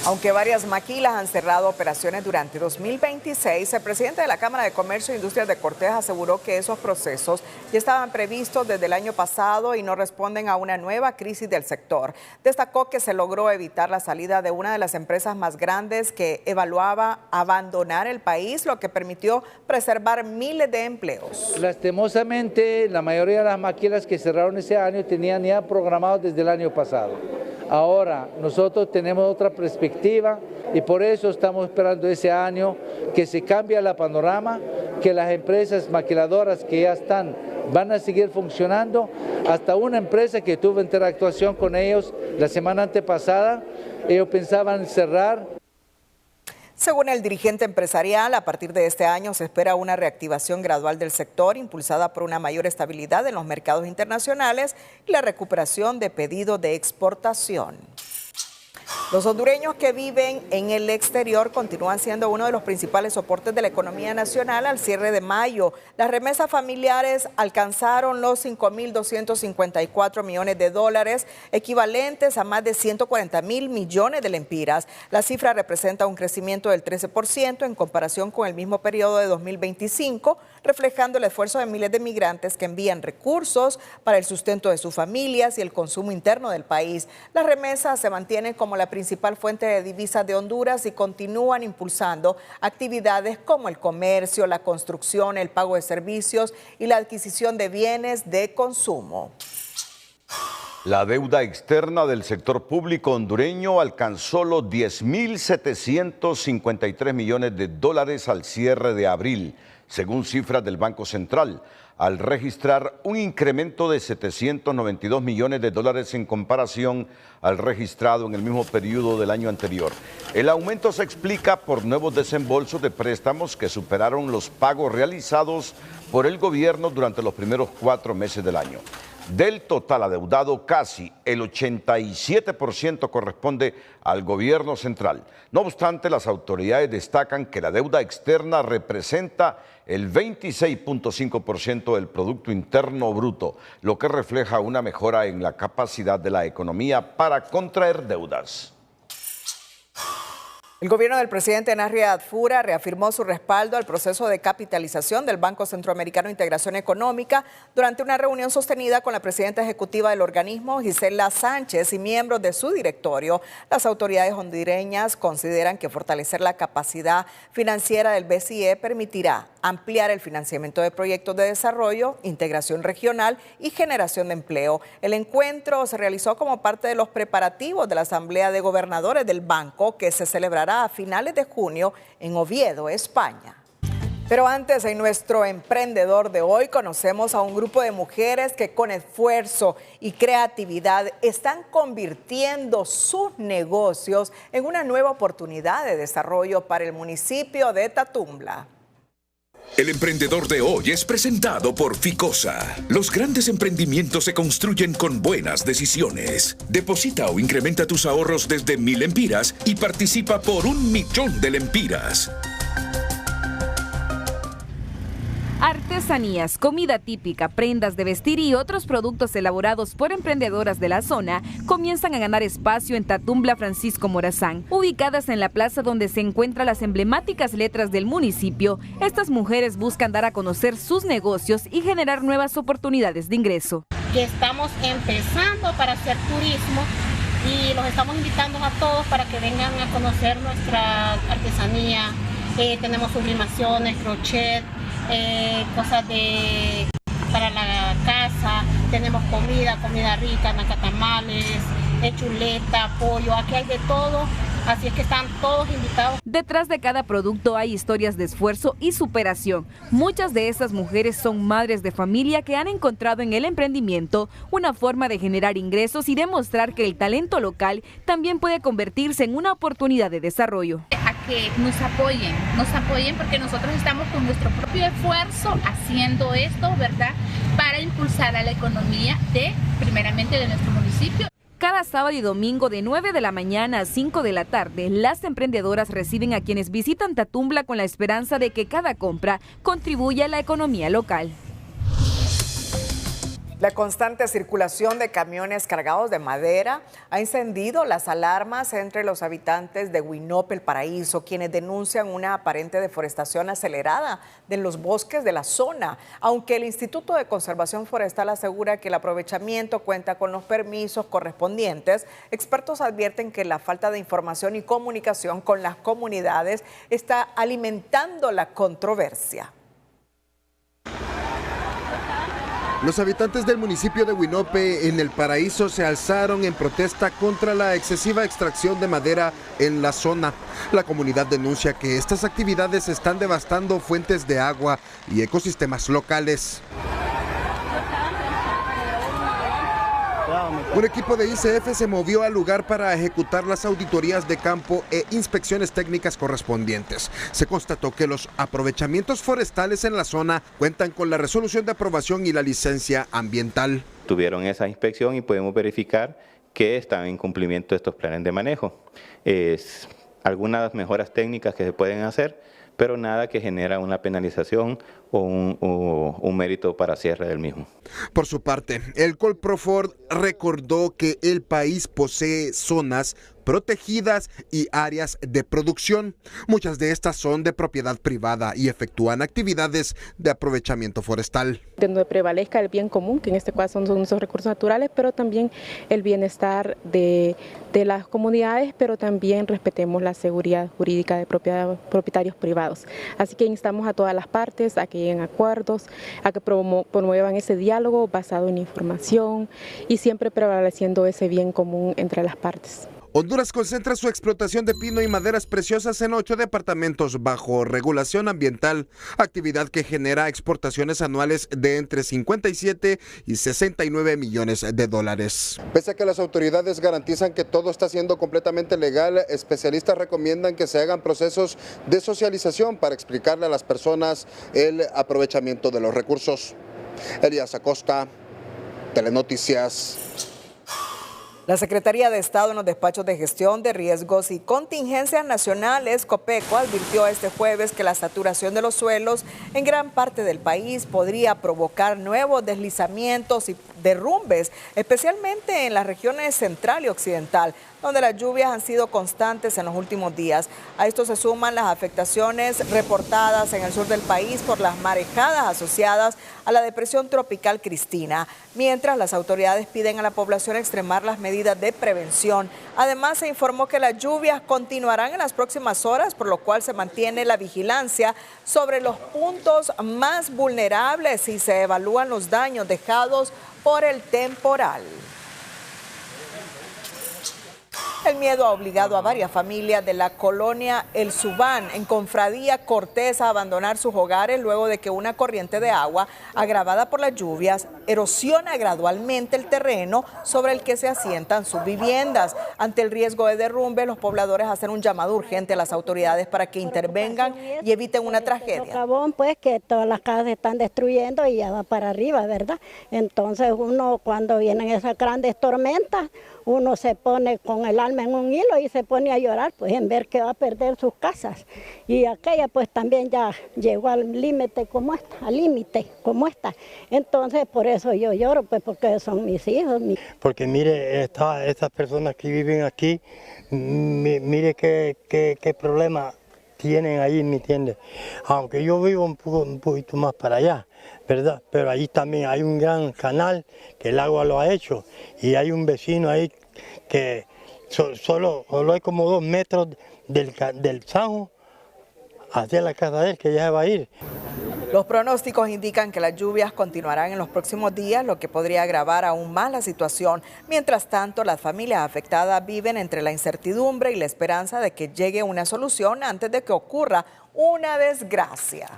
Aunque varias maquilas han cerrado operaciones durante 2026, el presidente de la Cámara de Comercio e Industrias de Cortés aseguró que esos procesos ya estaban previstos desde el año pasado y no responden a una nueva crisis del sector. Destacó que se logró evitar la salida de una de las empresas más grandes que evaluaba abandonar el país, lo que permitió preservar miles de empleos. Lastimosamente, la mayoría de las maquilas que cerraron ese año tenían ya programados desde el año pasado. Ahora nosotros tenemos otra perspectiva y por eso estamos esperando ese año que se cambie la panorama, que las empresas maquiladoras que ya están van a seguir funcionando. Hasta una empresa que tuvo interactuación con ellos la semana antepasada, ellos pensaban cerrar. Según el dirigente empresarial, a partir de este año se espera una reactivación gradual del sector impulsada por una mayor estabilidad en los mercados internacionales y la recuperación de pedidos de exportación. Los hondureños que viven en el exterior continúan siendo uno de los principales soportes de la economía nacional al cierre de mayo. Las remesas familiares alcanzaron los 5.254 millones de dólares, equivalentes a más de 140.000 millones de lempiras. La cifra representa un crecimiento del 13% en comparación con el mismo periodo de 2025, reflejando el esfuerzo de miles de migrantes que envían recursos para el sustento de sus familias y el consumo interno del país. Las remesas se mantienen como la principal fuente de divisas de Honduras y continúan impulsando actividades como el comercio, la construcción, el pago de servicios y la adquisición de bienes de consumo. La deuda externa del sector público hondureño alcanzó los 10.753 millones de dólares al cierre de abril, según cifras del Banco Central, al registrar un incremento de 792 millones de dólares en comparación al registrado en el mismo periodo del año anterior. El aumento se explica por nuevos desembolsos de préstamos que superaron los pagos realizados por el gobierno durante los primeros 4 meses del año. Del total adeudado, casi el 87% corresponde al gobierno central. No obstante, las autoridades destacan que la deuda externa representa el 26.5% del Producto Interno Bruto, lo que refleja una mejora en la capacidad de la economía para contraer deudas. El gobierno del presidente Nasri Adfura reafirmó su respaldo al proceso de capitalización del Banco Centroamericano de Integración Económica durante una reunión sostenida con la presidenta ejecutiva del organismo, Gisela Sánchez, y miembros de su directorio. Las autoridades hondureñas consideran que fortalecer la capacidad financiera del BCE permitirá ampliar el financiamiento de proyectos de desarrollo, integración regional y generación de empleo. El encuentro se realizó como parte de los preparativos de la Asamblea de Gobernadores del Banco, que se celebrará a finales de junio en Oviedo, España. Pero antes, en nuestro emprendedor de hoy, conocemos a un grupo de mujeres que con esfuerzo y creatividad están convirtiendo sus negocios en una nueva oportunidad de desarrollo para el municipio de Tatumbla. El emprendedor de hoy es presentado por Ficosa. Los grandes emprendimientos se construyen con buenas decisiones. Deposita o incrementa tus ahorros desde 1.000 lempiras y participa por 1.000.000 de lempiras. Artesanías, comida típica, prendas de vestir y otros productos elaborados por emprendedoras de la zona comienzan a ganar espacio en Tatumbla Francisco Morazán. Ubicadas en la plaza donde se encuentran las emblemáticas letras del municipio, estas mujeres buscan dar a conocer sus negocios y generar nuevas oportunidades de ingreso. Que estamos empezando para hacer turismo y los estamos invitando a todos para que vengan a conocer nuestra artesanía. Tenemos sublimaciones, crochet, cosas para la casa, tenemos comida rica, nacatamales, chuleta, pollo, aquí hay de todo, así es que están todos invitados. Detrás de cada producto hay historias de esfuerzo y superación. Muchas de estas mujeres son madres de familia que han encontrado en el emprendimiento una forma de generar ingresos y demostrar que el talento local también puede convertirse en una oportunidad de desarrollo. A que nos apoyen porque nosotros estamos con nuestro propio esfuerzo haciendo esto, ¿verdad? Para impulsar a la economía primeramente de nuestro municipio. Cada sábado y domingo de 9 de la mañana a 5 de la tarde, las emprendedoras reciben a quienes visitan Tatumbla con la esperanza de que cada compra contribuya a la economía local. La constante circulación de camiones cargados de madera ha encendido las alarmas entre los habitantes de Huinope, El Paraíso, quienes denuncian una aparente deforestación acelerada de los bosques de la zona. Aunque el Instituto de Conservación Forestal asegura que el aprovechamiento cuenta con los permisos correspondientes, expertos advierten que la falta de información y comunicación con las comunidades está alimentando la controversia. Los habitantes del municipio de Huinope, en El Paraíso, se alzaron en protesta contra la excesiva extracción de madera en la zona. La comunidad denuncia que estas actividades están devastando fuentes de agua y ecosistemas locales. Un equipo de ICF se movió al lugar para ejecutar las auditorías de campo e inspecciones técnicas correspondientes. Se constató que los aprovechamientos forestales en la zona cuentan con la resolución de aprobación y la licencia ambiental. Tuvieron esa inspección y podemos verificar que están en cumplimiento de estos planes de manejo. Algunas mejoras técnicas que se pueden hacer, pero nada que genera una penalización o un mérito para cierre del mismo. Por su parte, el Colprofor recordó que el país posee zonas protegidas y áreas de producción. Muchas de estas son de propiedad privada y efectúan actividades de aprovechamiento forestal. Donde prevalezca el bien común, que en este caso son nuestros recursos naturales, pero también el bienestar de las comunidades, pero también respetemos la seguridad jurídica de propietarios privados. Así que instamos a todas las partes a que lleguen a acuerdos, a que promuevan ese diálogo basado en información y siempre prevaleciendo ese bien común entre las partes. Honduras concentra su explotación de pino y maderas preciosas en 8 departamentos bajo regulación ambiental, actividad que genera exportaciones anuales de entre 57 y 69 millones de dólares. Pese a que las autoridades garantizan que todo está siendo completamente legal, especialistas recomiendan que se hagan procesos de socialización para explicarle a las personas el aprovechamiento de los recursos. Elías Acosta, Telenoticias. La Secretaría de Estado en los despachos de gestión de riesgos y contingencias nacionales, COPECO, advirtió este jueves que la saturación de los suelos en gran parte del país podría provocar nuevos deslizamientos y derrumbes, especialmente en las regiones central y occidental, donde las lluvias han sido constantes en los últimos días. A esto se suman las afectaciones reportadas en el sur del país por las marejadas asociadas a la depresión tropical Cristina, mientras las autoridades piden a la población extremar las medidas de prevención. Además, se informó que las lluvias continuarán en las próximas horas, por lo cual se mantiene la vigilancia sobre los puntos más vulnerables y se evalúan los daños dejados por el temporal. El miedo ha obligado a varias familias de la colonia El Subán, en Confradía Cortés, a abandonar sus hogares luego de que una corriente de agua, agravada por las lluvias, erosiona gradualmente el terreno sobre el que se asientan sus viviendas. Ante el riesgo de derrumbe, los pobladores hacen un llamado urgente a las autoridades para que intervengan y eviten una tragedia. Socavón, pues, que todas las casas se están destruyendo y ya va para arriba, ¿verdad? Entonces uno, cuando vienen esas grandes tormentas, uno se pone con el alma en un hilo y se pone a llorar, pues, en ver que va a perder sus casas. Y aquella, pues, también ya llegó al límite como esta, Entonces, por eso yo lloro, pues, porque son mis hijos. Porque mire, estas personas que viven aquí, mire qué problema tienen ahí, ¿me entiende? Aunque yo vivo un poquito más para allá, ¿verdad? Pero ahí también hay un gran canal que el agua lo ha hecho y hay un vecino ahí que solo hay como 2 metros del zanjo hacia la casa de él, que ya se va a ir. Los pronósticos indican que las lluvias continuarán en los próximos días, lo que podría agravar aún más la situación. Mientras tanto, las familias afectadas viven entre la incertidumbre y la esperanza de que llegue una solución antes de que ocurra una desgracia.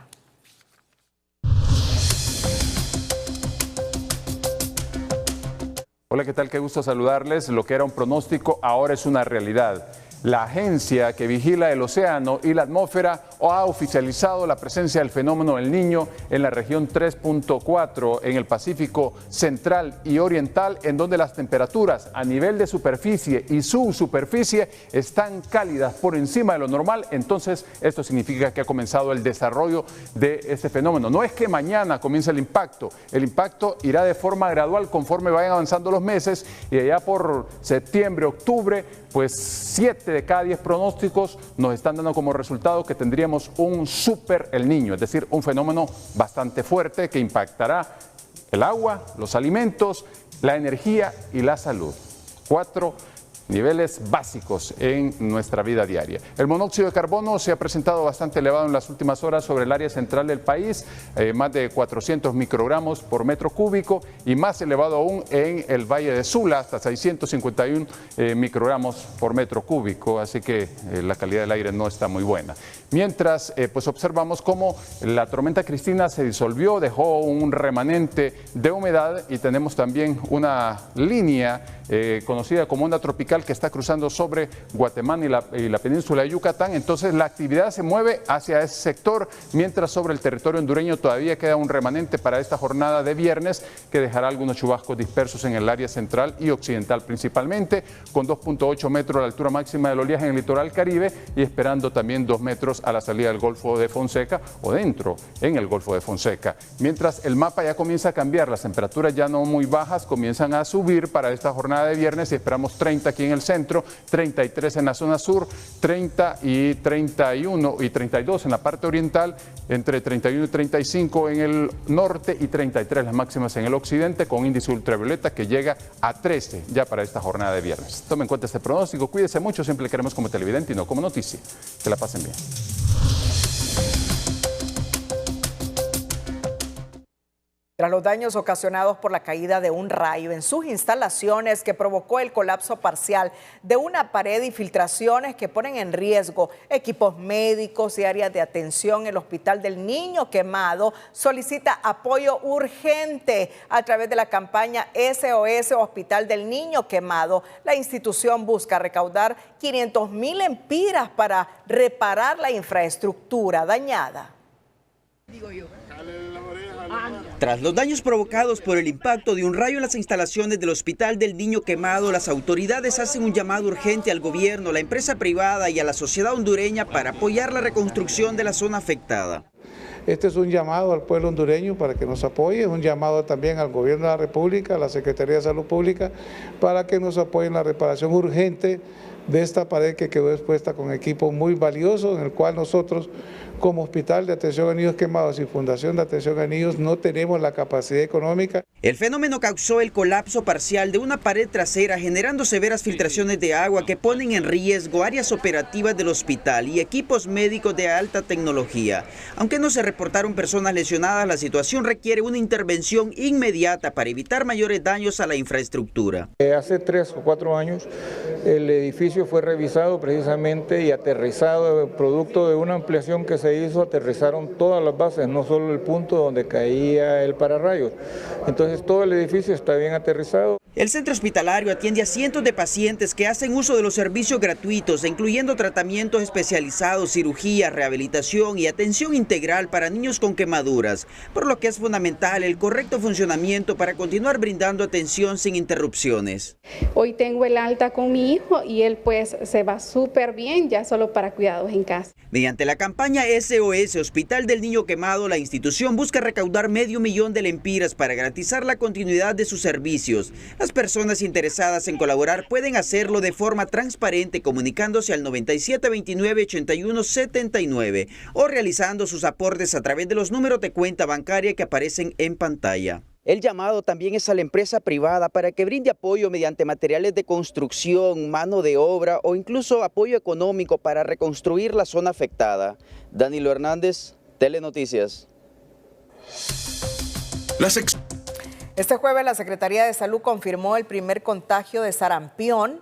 Hola, ¿qué tal? Qué gusto saludarles. Lo que era un pronóstico ahora es una realidad. La agencia que vigila el océano y la atmósfera ha oficializado la presencia del fenómeno El Niño en la región 3.4 en el Pacífico Central y Oriental, en donde las temperaturas a nivel de superficie y subsuperficie están cálidas por encima de lo normal. Entonces, esto significa que ha comenzado el desarrollo de este fenómeno. No es que mañana comience el impacto irá de forma gradual conforme vayan avanzando los meses, y allá por septiembre, octubre, pues 7 de cada 10 pronósticos nos están dando como resultado que tendríamos un super El Niño, es decir, un fenómeno bastante fuerte que impactará el agua, los alimentos, la energía y la salud. 4 niveles básicos en nuestra vida diaria. El monóxido de carbono se ha presentado bastante elevado en las últimas horas sobre el área central del país, más de 400 microgramos por metro cúbico, y más elevado aún en el Valle de Sula, hasta 651 microgramos por metro cúbico, así que la calidad del aire no está muy buena. Mientras, pues observamos cómo la tormenta Cristina se disolvió, dejó un remanente de humedad, y tenemos también una línea conocida como onda tropical que está cruzando sobre Guatemala y la península de Yucatán. Entonces la actividad se mueve hacia ese sector, mientras sobre el territorio hondureño todavía queda un remanente para esta jornada de viernes, que dejará algunos chubascos dispersos en el área central y occidental principalmente, con 2.8 metros la altura máxima del oleaje en el litoral caribe, y esperando también 2 metros a la salida del Golfo de Fonseca o dentro en el Golfo de Fonseca. Mientras el mapa ya comienza a cambiar, las temperaturas ya no muy bajas comienzan a subir para esta jornada de viernes, y esperamos 30 aquí en el centro, 33 en la zona sur, 30 y 31 y 32 en la parte oriental, entre 31 y 35 en el norte y 33 las máximas en el occidente, con índice ultravioleta que llega a 13 ya para esta jornada de viernes. Tomen en cuenta este pronóstico, cuídese mucho, siempre queremos como televidente y no como noticia. Que la pasen bien. Tras los daños ocasionados por la caída de un rayo en sus instalaciones que provocó el colapso parcial de una pared y filtraciones que ponen en riesgo equipos médicos y áreas de atención, el Hospital del Niño Quemado solicita apoyo urgente a través de la campaña SOS Hospital del Niño Quemado. La institución busca recaudar 500,000 lempiras para reparar la infraestructura dañada. Tras los daños provocados por el impacto de un rayo en las instalaciones del Hospital del Niño Quemado, las autoridades hacen un llamado urgente al gobierno, la empresa privada y a la sociedad hondureña para apoyar la reconstrucción de la zona afectada. Este es un llamado al pueblo hondureño para que nos apoye, es un llamado también al gobierno de la República, a la Secretaría de Salud Pública, para que nos apoyen en la reparación urgente de esta pared que quedó expuesta con equipo muy valioso, en el cual nosotros, como Hospital de Atención a Niños Quemados y Fundación de Atención a Niños, no tenemos la capacidad económica. El fenómeno causó el colapso parcial de una pared trasera, generando severas filtraciones de agua que ponen en riesgo áreas operativas del hospital y equipos médicos de alta tecnología. Aunque no se reportaron personas lesionadas, la situación requiere una intervención inmediata para evitar mayores daños a la infraestructura. Hace 3 o 4 años el edificio fue revisado precisamente y aterrizado, producto de una ampliación que se hizo, aterrizaron todas las bases, no solo el punto donde caía el pararrayos. Entonces todo el edificio está bien aterrizado. El centro hospitalario atiende a cientos de pacientes que hacen uso de los servicios gratuitos, incluyendo tratamientos especializados, cirugía, rehabilitación y atención integral para niños con quemaduras, por lo que es fundamental el correcto funcionamiento para continuar brindando atención sin interrupciones. Hoy tengo el alta con mi hijo y él pues se va súper bien, ya solo para cuidados en casa. Mediante la campaña SOS Hospital del Niño Quemado, la institución busca recaudar $500,000 de lempiras para garantizar la continuidad de sus servicios. Las personas interesadas en colaborar pueden hacerlo de forma transparente comunicándose al 9729-8179 o realizando sus aportes a través de los números de cuenta bancaria que aparecen en pantalla. El llamado también es a la empresa privada para que brinde apoyo mediante materiales de construcción, mano de obra o incluso apoyo económico para reconstruir la zona afectada. Danilo Hernández, Telenoticias. Este jueves la Secretaría de Salud confirmó el primer contagio de sarampión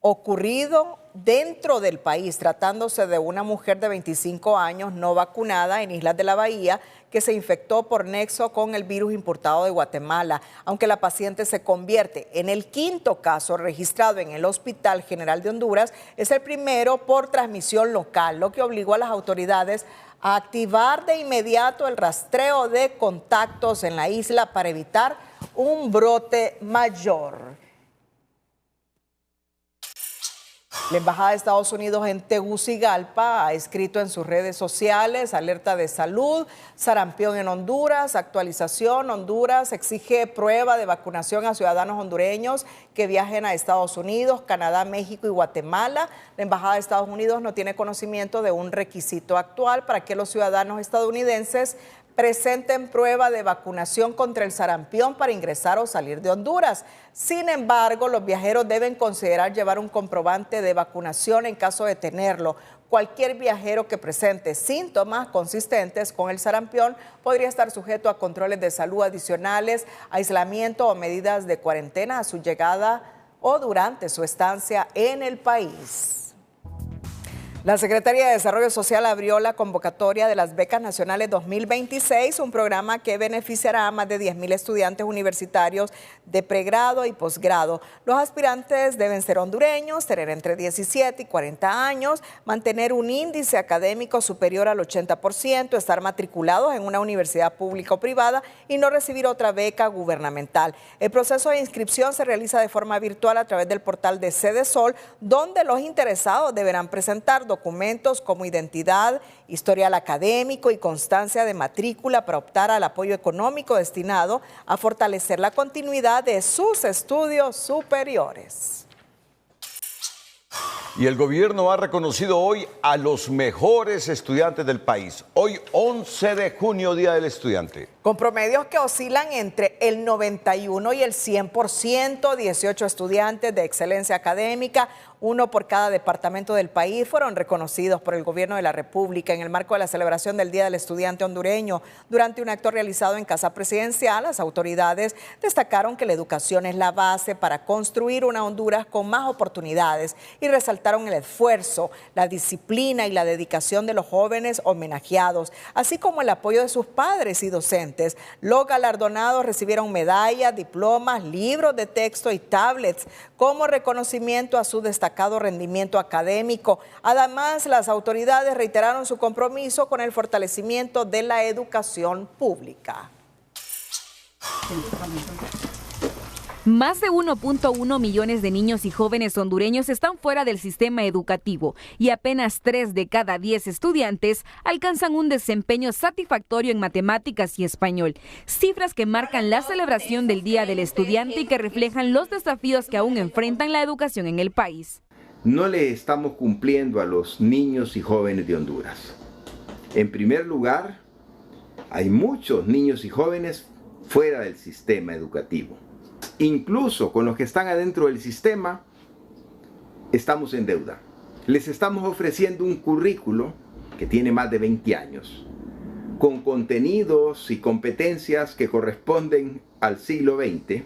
ocurrido dentro del país, tratándose de una mujer de 25 años no vacunada en Islas de la Bahía que se infectó por nexo con el virus importado de Guatemala, aunque la paciente se convierte en el 5º caso registrado en el Hospital General de Honduras. Es el primero por transmisión local, lo que obligó a las autoridades a activar de inmediato el rastreo de contactos en la isla para evitar un brote mayor. La Embajada de Estados Unidos en Tegucigalpa ha escrito en sus redes sociales: alerta de salud, sarampión en Honduras, actualización, Honduras exige prueba de vacunación a ciudadanos hondureños que viajen a Estados Unidos, Canadá, México y Guatemala. La Embajada de Estados Unidos no tiene conocimiento de un requisito actual para que los ciudadanos estadounidenses presenten prueba de vacunación contra el sarampión para ingresar o salir de Honduras. Sin embargo, los viajeros deben considerar llevar un comprobante de vacunación en caso de tenerlo. Cualquier viajero que presente síntomas consistentes con el sarampión podría estar sujeto a controles de salud adicionales, aislamiento o medidas de cuarentena a su llegada o durante su estancia en el país. La Secretaría de Desarrollo Social abrió la convocatoria de las Becas Nacionales 2026, un programa que beneficiará a más de 10,000 estudiantes universitarios de pregrado y posgrado. Los aspirantes deben ser hondureños, tener entre 17 y 40 años, mantener un índice académico superior al 80%, estar matriculados en una universidad pública o privada y no recibir otra beca gubernamental. El proceso de inscripción se realiza de forma virtual a través del portal de Sede Sol, donde los interesados deberán presentar documentos como identidad, historial académico y constancia de matrícula para optar al apoyo económico destinado a fortalecer la continuidad de sus estudios superiores. Y el gobierno ha reconocido hoy a los mejores estudiantes del país. Hoy, 11 de junio, Día del Estudiante. Con promedios que oscilan entre el 91 y el 100%, 18 estudiantes de excelencia académica, uno por cada departamento del país, fueron reconocidos por el Gobierno de la República en el marco de la celebración del Día del Estudiante hondureño. Durante un acto realizado en Casa Presidencial, las autoridades destacaron que la educación es la base para construir una Honduras con más oportunidades y resaltaron el esfuerzo, la disciplina y la dedicación de los jóvenes homenajeados, así como el apoyo de sus padres y docentes. Los galardonados recibieron medallas, diplomas, libros de texto y tablets como reconocimiento a su destacado rendimiento académico. Además, las autoridades reiteraron su compromiso con el fortalecimiento de la educación pública. Más de 1.1 millones de niños y jóvenes hondureños están fuera del sistema educativo y apenas 3 de cada 10 estudiantes alcanzan un desempeño satisfactorio en matemáticas y español. Cifras que marcan la celebración del Día del Estudiante y que reflejan los desafíos que aún enfrentan la educación en el país. No le estamos cumpliendo a los niños y jóvenes de Honduras. En primer lugar, hay muchos niños y jóvenes fuera del sistema educativo. Incluso con los que están adentro del sistema, estamos en deuda. Les estamos ofreciendo un currículo que tiene más de 20 años, con contenidos y competencias que corresponden al siglo XX.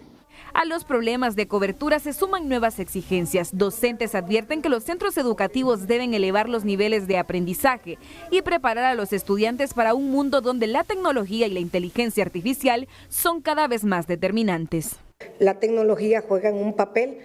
A los problemas de cobertura se suman nuevas exigencias. Docentes advierten que los centros educativos deben elevar los niveles de aprendizaje y preparar a los estudiantes para un mundo donde la tecnología y la inteligencia artificial son cada vez más determinantes. La tecnología juega un papel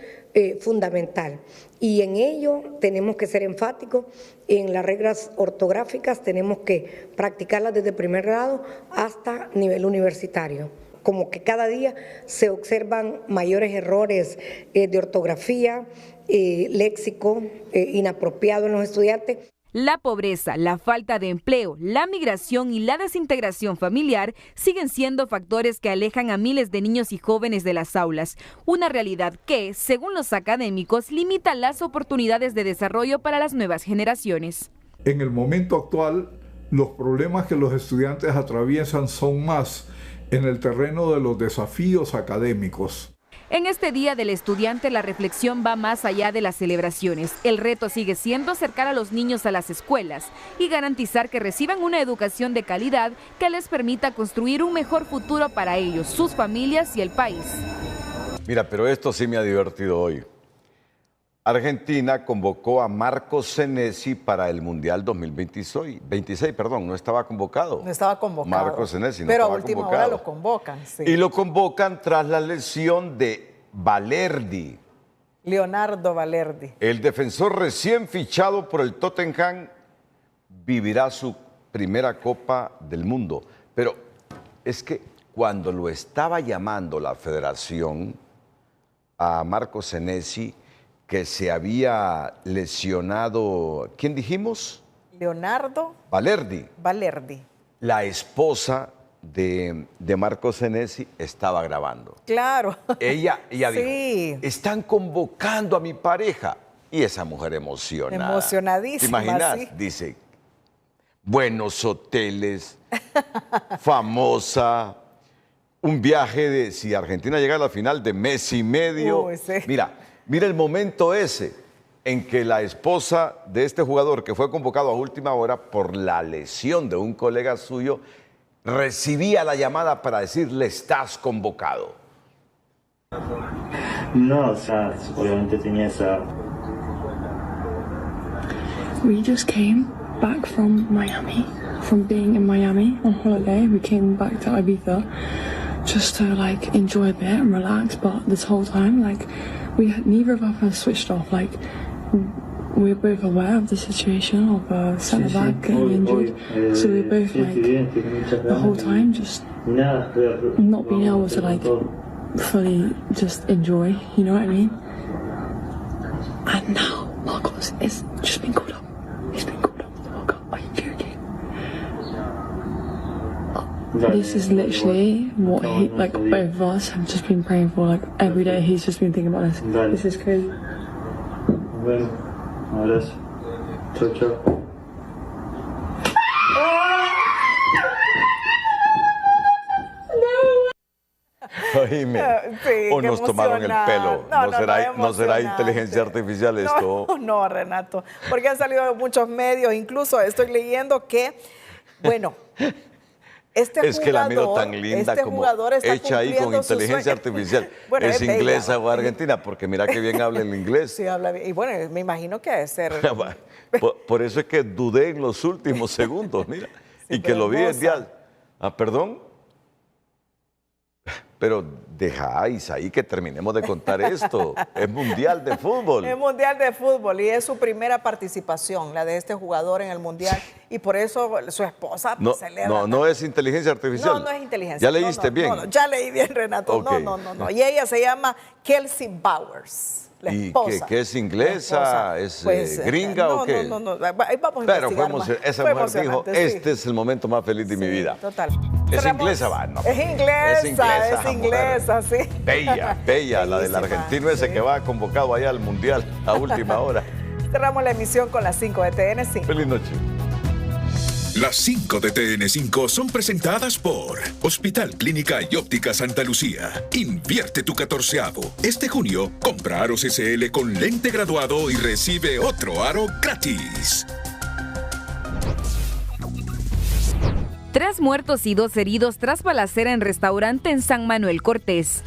fundamental y en ello tenemos que ser enfáticos. En las reglas ortográficas tenemos que practicarlas desde primer grado hasta nivel universitario. Como que cada día se observan mayores errores de ortografía, léxico inapropiado en los estudiantes. La pobreza, la falta de empleo, la migración y la desintegración familiar siguen siendo factores que alejan a miles de niños y jóvenes de las aulas. Una realidad que, según los académicos, limita las oportunidades de desarrollo para las nuevas generaciones. En el momento actual, los problemas que los estudiantes atraviesan son más en el terreno de los desafíos académicos. En este Día del Estudiante, la reflexión va más allá de las celebraciones. El reto sigue siendo acercar a los niños a las escuelas y garantizar que reciban una educación de calidad que les permita construir un mejor futuro para ellos, sus familias y el país. Mira, pero esto sí me ha divertido hoy. Argentina convocó a Marco Senesi para el Mundial 2026, no estaba convocado. No estaba convocado. Marco Senesi no pero estaba a última convocado. hora lo convocan. Sí. Y lo convocan tras la lesión de Balerdi. Leonardo Balerdi. El defensor recién fichado por el Tottenham vivirá su primera Copa del Mundo. Pero es que cuando lo estaba llamando la federación a Marco Senesi, que se había lesionado, ¿quién dijimos? Leonardo Balerdi. Balerdi. La esposa de Marco Senesi estaba grabando. Claro. Ella sí. dijo, están convocando a mi pareja. Y esa mujer emocionada. Emocionadísima. ¿Te imaginas? Sí. Dice, buenos hoteles, famosa, un viaje de, si Argentina llega a la final, de mes y medio. Sí. Mira el momento ese en que la esposa de este jugador que fue convocado a última hora por la lesión de un colega suyo, recibía la llamada para decirle, estás convocado. No, o sea, obviamente tenía esa... We just came back from Miami, from being in Miami on holiday. We came back to Ibiza just to like enjoy a bit and relax, but this whole time like neither of us have switched off. Like we're both aware of the situation of centre back getting injured, so we're both like the whole time just not being able to like fully just enjoy. You know what I mean? And now Marcos is just been called up. He's been called up to the World Cup. Are you joking? This is literally what he, like both of us have just been praying for. Like every day, he's just been thinking about this. This is crazy. Bueno, ahora es. Chao, chao. Oíme, sí, o nos tomaron el pelo. No será inteligencia artificial esto. No, Renato, porque han salido muchos medios, incluso estoy leyendo que, bueno, es que la miro tan linda como hecha ahí con inteligencia artificial. Bueno, es inglesa bella, o argentina, porque mira que bien habla el inglés. Sí, habla bien. Y bueno, me imagino que debe ser. por eso es que dudé en los últimos segundos, mira. Y que lo vi el día. Ah, perdón. Pero deja, Isaí, que terminemos de contar esto. Es Mundial de Fútbol. Es Mundial de Fútbol y es su primera participación, la de este jugador en el Mundial. Y por eso su esposa celebra. No es inteligencia artificial. No es inteligencia. ¿Ya leíste bien? No, ya leí bien, Renato. Okay. No. Y ella se llama Kelsey Bowers. La esposa. ¿Y qué es inglesa? ¿Es gringa o qué? No. Ahí vamos a Pero investigar esa mujer dijo, este es el momento más feliz de mi vida. Total. ¿Es inglesa? Va, no. Es inglesa, sí. Bella, la del argentino ese que va convocado allá al Mundial a última hora. Cerramos la emisión con las 5 de TN5. Feliz noche. Las 5 de TN5 son presentadas por Hospital Clínica y Óptica Santa Lucía. Invierte tu 14avo. Este junio, compra aros SL con lente graduado y recibe otro aro gratis. 3 muertos y 2 heridos tras balacera en restaurante en San Manuel Cortés.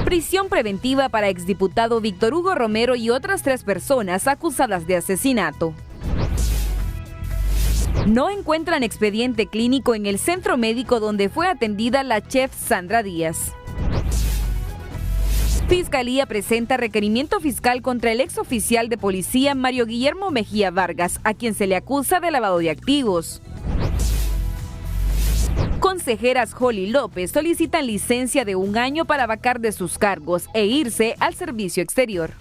Prisión preventiva para exdiputado Víctor Hugo Romero y otras 3 personas acusadas de asesinato. No encuentran expediente clínico en el centro médico donde fue atendida la chef Sandra Díaz. Fiscalía presenta requerimiento fiscal contra el exoficial de policía Mario Guillermo Mejía Vargas, a quien se le acusa de lavado de activos. Consejeras Holly López solicitan licencia de 1 año para vacar de sus cargos e irse al servicio exterior.